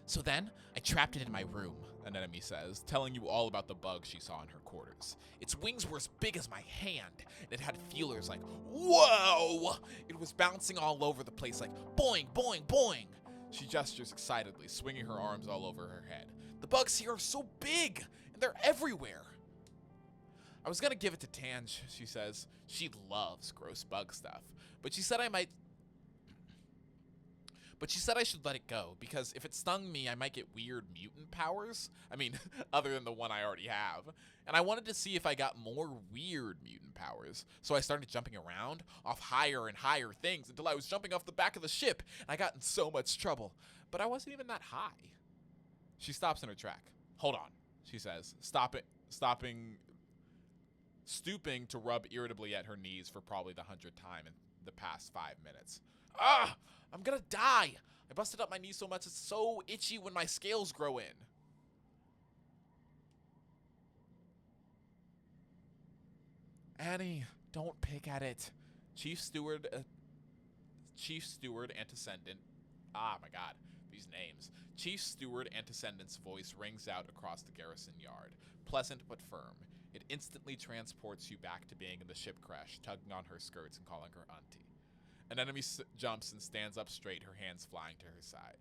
So then, I trapped it in my room, an enemy says, telling you all about the bug she saw in her quarters. Its wings were as big as my hand, and it had feelers like, whoa! It was bouncing all over the place like, boing, boing, boing! She gestures excitedly, swinging her arms all over her head. The bugs here are so big, and they're everywhere! I was gonna give it to Tanj, she says. She loves gross bug stuff, but she said I should let it go, because if it stung me, I might get weird mutant powers. I mean, other than the one I already have. And I wanted to see if I got more weird mutant powers. So I started jumping around off higher and higher things until I was jumping off the back of the ship, and I got in so much trouble. But I wasn't even that high. She stops in her track. Hold on, she says, stooping to rub irritably at her knees for probably the 100th time in the past 5 minutes. Ah! I'm gonna die! I busted up my knee so much it's so itchy when my scales grow in. Annie, don't pick at it. Chief Steward Antecedent. Ah, my God, these names. Chief Steward Antecedent's voice rings out across the garrison yard, pleasant but firm. It instantly transports you back to being in the ship crash, tugging on her skirts and calling her auntie. An enemy jumps and stands up straight, her hands flying to her side.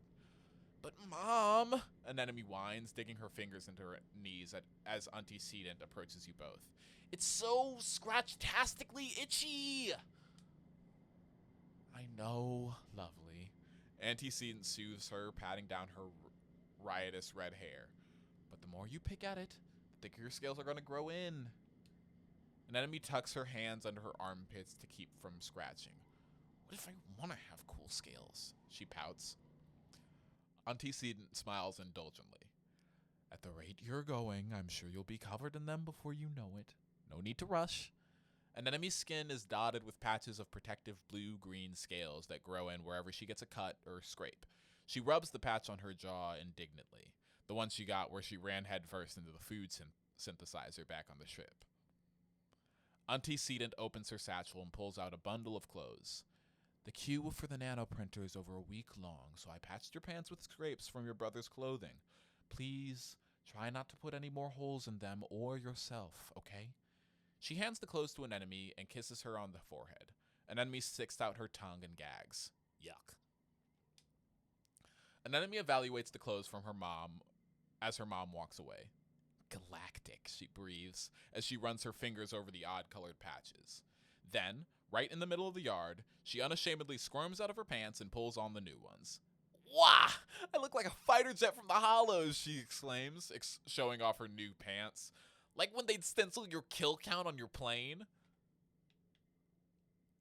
But Mom, an enemy whines, digging her fingers into her knees as Auntie Sedent approaches you both. It's so scratch-tastically itchy! I know, lovely. Auntie Sedent soothes her, patting down her riotous red hair. But the more you pick at it, the thicker your scales are going to grow in. An enemy tucks her hands under her armpits to keep from scratching. What if I want to have cool scales? She pouts. Antecedent smiles indulgently. At the rate you're going, I'm sure you'll be covered in them before you know it. No need to rush. An enemy's skin is dotted with patches of protective blue-green scales that grow in wherever she gets a cut or scrape. She rubs the patch on her jaw indignantly, the one she got where she ran headfirst into the food synthesizer back on the ship. Antecedent opens her satchel and pulls out a bundle of clothes. The queue for the nanoprinter is over a week long, so I patched your pants with scrapes from your brother's clothing. Please, try not to put any more holes in them or yourself, okay? She hands the clothes to an enemy and kisses her on the forehead. An enemy sticks out her tongue and gags. Yuck. An enemy evaluates the clothes from her mom as her mom walks away. Galactic, she breathes as she runs her fingers over the odd-colored patches. Then, right in the middle of the yard, she unashamedly squirms out of her pants and pulls on the new ones. Wah! I look like a fighter jet from the Hollows, she exclaims, showing off her new pants. Like when they'd stencil your kill count on your plane.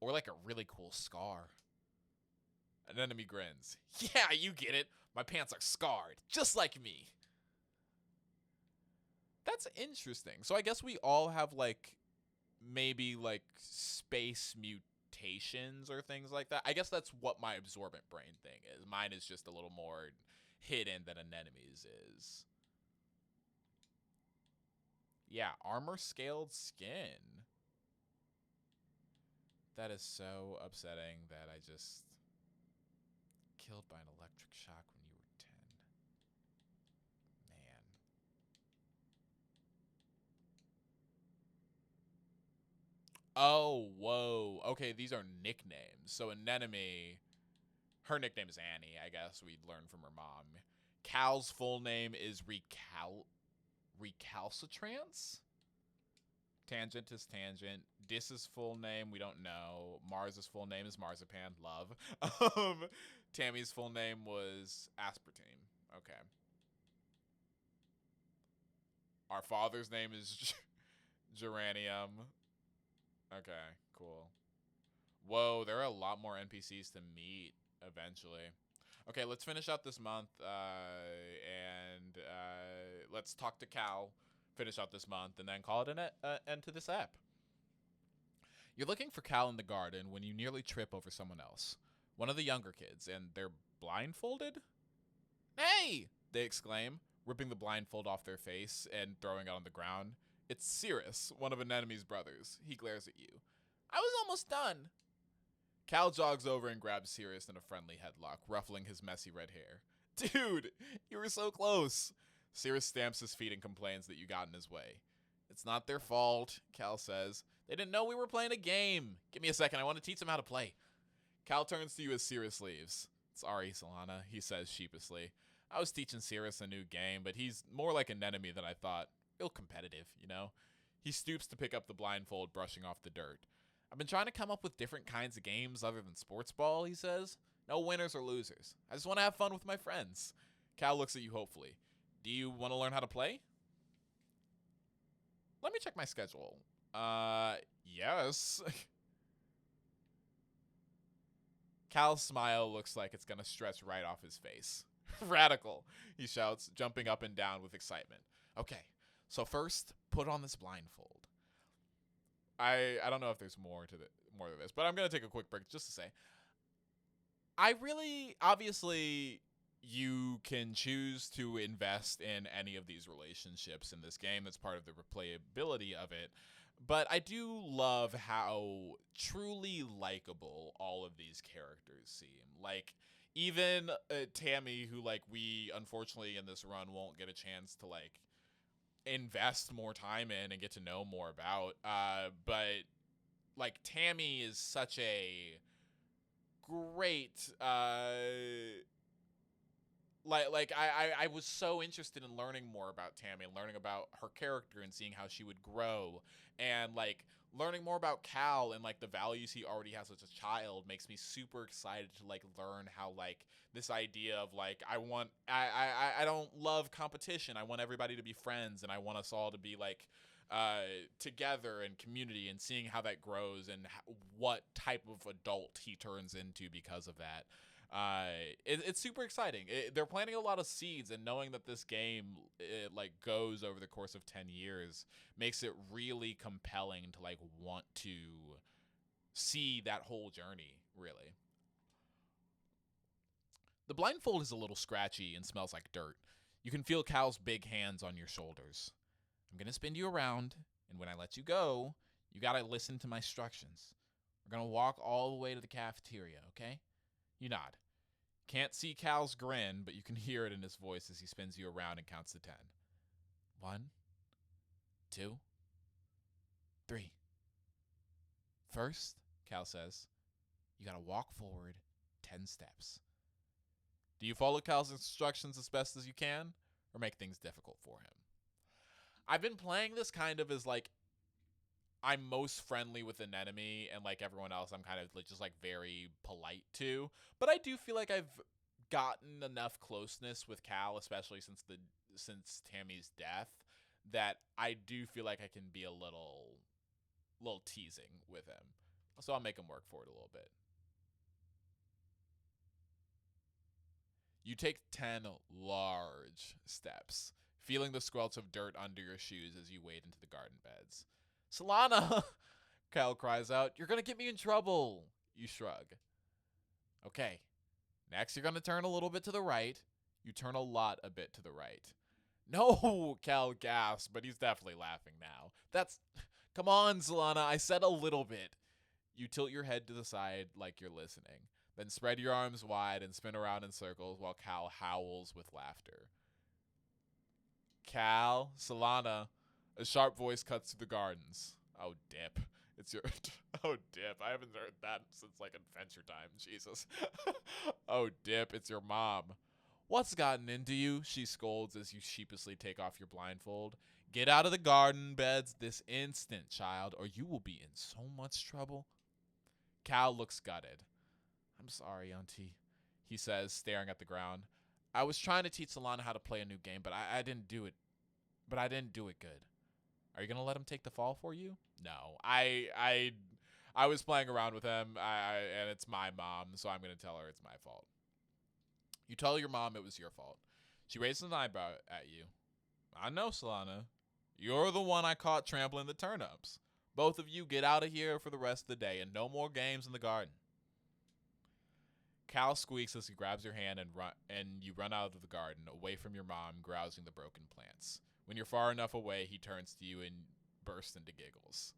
Or like a really cool scar. An enemy grins. Yeah, you get it. My pants are scarred, just like me. That's interesting. So I guess we all have like maybe like space mutations or things like that. I guess that's what my absorbent brain thing is. Mine is just a little more hidden than an enemy's is. Yeah, armor scaled skin. That is so upsetting that I just killed by an electric shock when you were Oh, whoa. Okay, these are nicknames. So Anemone, her nickname is Annie, I guess we'd learn from her mom. Cal's full name is Recalcitrance? Tangent is Tangent. Dis's full name, we don't know. Mars's full name is Marzipan. Love. Tammy's full name was Aspartame. Okay. Our father's name is Geranium. Okay, cool. Whoa, there are a lot more NPCs to meet eventually. Okay, let's finish out this month, and let's talk to Cal, finish out this month, and then call it an end to this app. You're looking for Cal in the garden when you nearly trip over someone else. One of the younger kids, and they're blindfolded? Hey! They exclaim, ripping the blindfold off their face and throwing it on the ground. It's Cirrus, one of Anemone's brothers. He glares at you. I was almost done. Cal jogs over and grabs Cirrus in a friendly headlock, ruffling his messy red hair. Dude, you were so close. Cirrus stamps his feet and complains that you got in his way. It's not their fault, Cal says. They didn't know we were playing a game. Give me a second, I want to teach them how to play. Cal turns to you as Cirrus leaves. Sorry, Solana, he says sheepishly. I was teaching Cirrus a new game, but he's more like an enemy than I thought. Real competitive, you know? He stoops to pick up the blindfold, brushing off the dirt. I've been trying to come up with different kinds of games other than sports ball, he says. No winners or losers. I just want to have fun with my friends. Cal looks at you hopefully. Do you want to learn how to play? Let me check my schedule. Yes. Cal's smile looks like it's gonna stretch right off his face. Radical, he shouts, jumping up and down with excitement. Okay, so first, put on this blindfold. I don't know if there's more to this, but I'm gonna take a quick break just to say, I really, obviously, you can choose to invest in any of these relationships in this game. That's part of the replayability of it. But I do love how truly likable all of these characters seem. Like, even Tammy, who, like, we unfortunately in this run won't get a chance to, like, invest more time in and get to know more about. But, like, Tammy is such a great, I was so interested in learning more about Tammy and learning about her character and seeing how she would grow, and like learning more about Cal and like the values he already has as a child makes me super excited to like learn how like this idea of like I don't love competition. I want everybody to be friends, and I want us all to be like together in community, and seeing how that grows and what type of adult he turns into because of that. It's super exciting. They're planting a lot of seeds, and knowing that this game like goes over the course of 10 years makes it really compelling to like want to see that whole journey, really. The blindfold is a little scratchy and smells like dirt. You can feel Cal's big hands on your shoulders. I'm going to spin you around, and when I let you go, you got to listen to my instructions. We're going to walk all the way to the cafeteria, okay? You nod. Can't see Cal's grin, but you can hear it in his voice as he spins you around and counts to 10. 1, 2, 3. First, Cal says, you gotta walk forward 10 steps. Do you follow Cal's instructions as best as you can, or make things difficult for him? I've been playing this kind of as like, I'm most friendly with an enemy, and like everyone else, I'm kind of like just like very polite to. But I do feel like I've gotten enough closeness with Cal, especially since Tammy's death, that I do feel like I can be a little teasing with him. So I'll make him work for it a little bit. You take 10 large steps, feeling the squelch of dirt under your shoes as you wade into the garden beds. Solana, Cal cries out, you're going to get me in trouble. You shrug. Okay, next you're going to turn a little bit to the right. You turn a bit to the right. No, Cal gasps, but he's definitely laughing now. Come on, Solana, I said a little bit. You tilt your head to the side like you're listening, then spread your arms wide and spin around in circles while Cal howls with laughter. Cal, Solana, a sharp voice cuts through the gardens. Oh, dip. It's your oh Dip. I haven't heard that since like Adventure Time. Jesus. Oh Dip, it's your mom. What's gotten into you? She scolds as you sheepishly take off your blindfold. Get out of the garden beds this instant, child, or you will be in so much trouble. Cal looks gutted. I'm sorry, Auntie, he says, staring at the ground. I was trying to teach Solana how to play a new game, but I didn't do it. But I didn't do it good. Are you gonna let him take the fall for you? No, I was playing around with him, and it's my mom, so I'm gonna tell her it's my fault. You tell your mom it was your fault. She raises an eyebrow at you. I know, Solana. You're the one I caught trampling the turnips. Both of you get out of here for the rest of the day, and no more games in the garden. Cal squeaks as he grabs your hand and you run out of the garden, away from your mom, grousing the broken plants. When you're far enough away, he turns to you and bursts into giggles.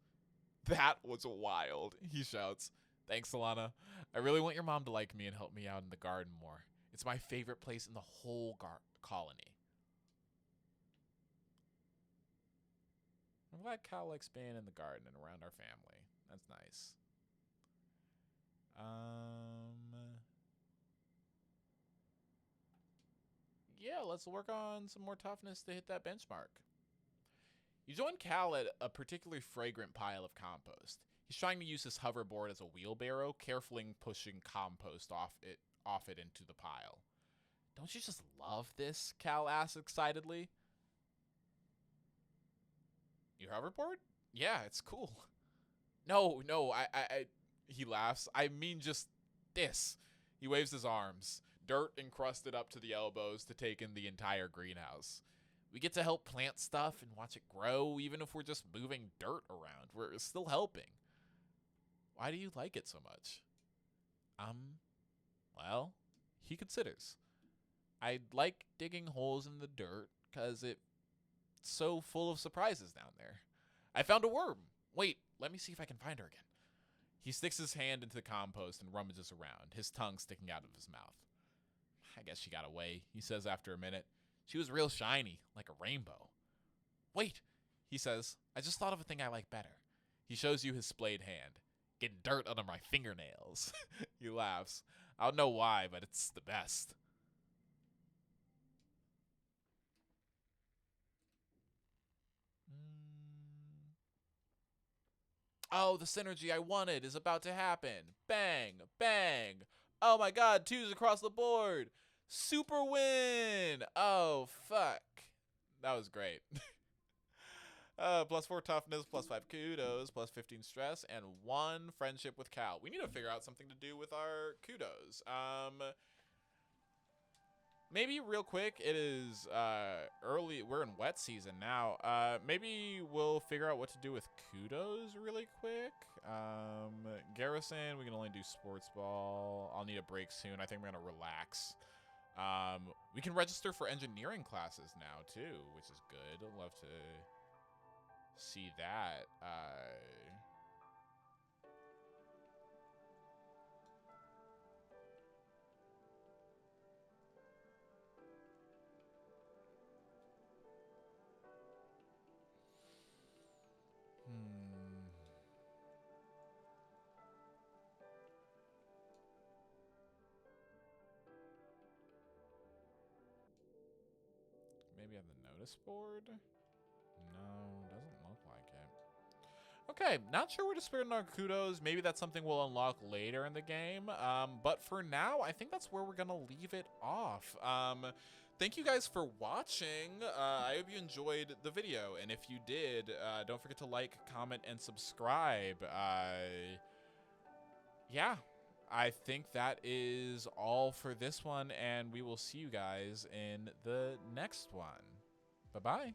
That was wild, he shouts. Thanks, Solana. I really want your mom to like me and help me out in the garden more. It's my favorite place in the whole colony. I'm glad Cal likes being in the garden and around our family. That's nice. Yeah, let's work on some more toughness to hit that benchmark. You join Cal at a particularly fragrant pile of compost. He's trying to use his hoverboard as a wheelbarrow, carefully pushing compost off it into the pile. Don't you just love this? Cal asks excitedly. Your hoverboard? Yeah, it's cool. No, he laughs. I mean just this. He waves his arms, dirt encrusted up to the elbows to take in the entire greenhouse. We get to help plant stuff and watch it grow, even if we're just moving dirt around. We're still helping. Why do you like it so much? Well, he considers. I like digging holes in the dirt because it's so full of surprises down there. I found a worm. Wait, let me see if I can find her again. He sticks his hand into the compost and rummages around, his tongue sticking out of his mouth. I guess she got away, he says after a minute. She was real shiny, like a rainbow. Wait, he says, I just thought of a thing I like better. He shows you his splayed hand. Get dirt under my fingernails. He laughs. I don't know why, but it's the best. Oh, the synergy I wanted is about to happen. Bang, bang. Oh my god, twos across the board. Super win. Oh, fuck. That was great. +4 toughness, +5 kudos, +15 stress, and 1 friendship with Cal. We need to figure out something to do with our kudos. Maybe real quick, it is early. We're in wet season now. Maybe we'll figure out what to do with kudos really quick. Garrison, we can only do sports ball. I'll need a break soon. I think we're going to relax. We can register for engineering classes now, too, which is good. I'd love to see that. Maybe on the notice board? No, doesn't look like it. Okay, not sure where to spend our kudos. Maybe that's something we'll unlock later in the game. But for now, I think that's where we're going to leave it off. Thank you guys for watching. I hope you enjoyed the video. And if you did, don't forget to like, comment, and subscribe. Yeah, I think that is all for this one. And we will see you guys in the next one. Bye-bye.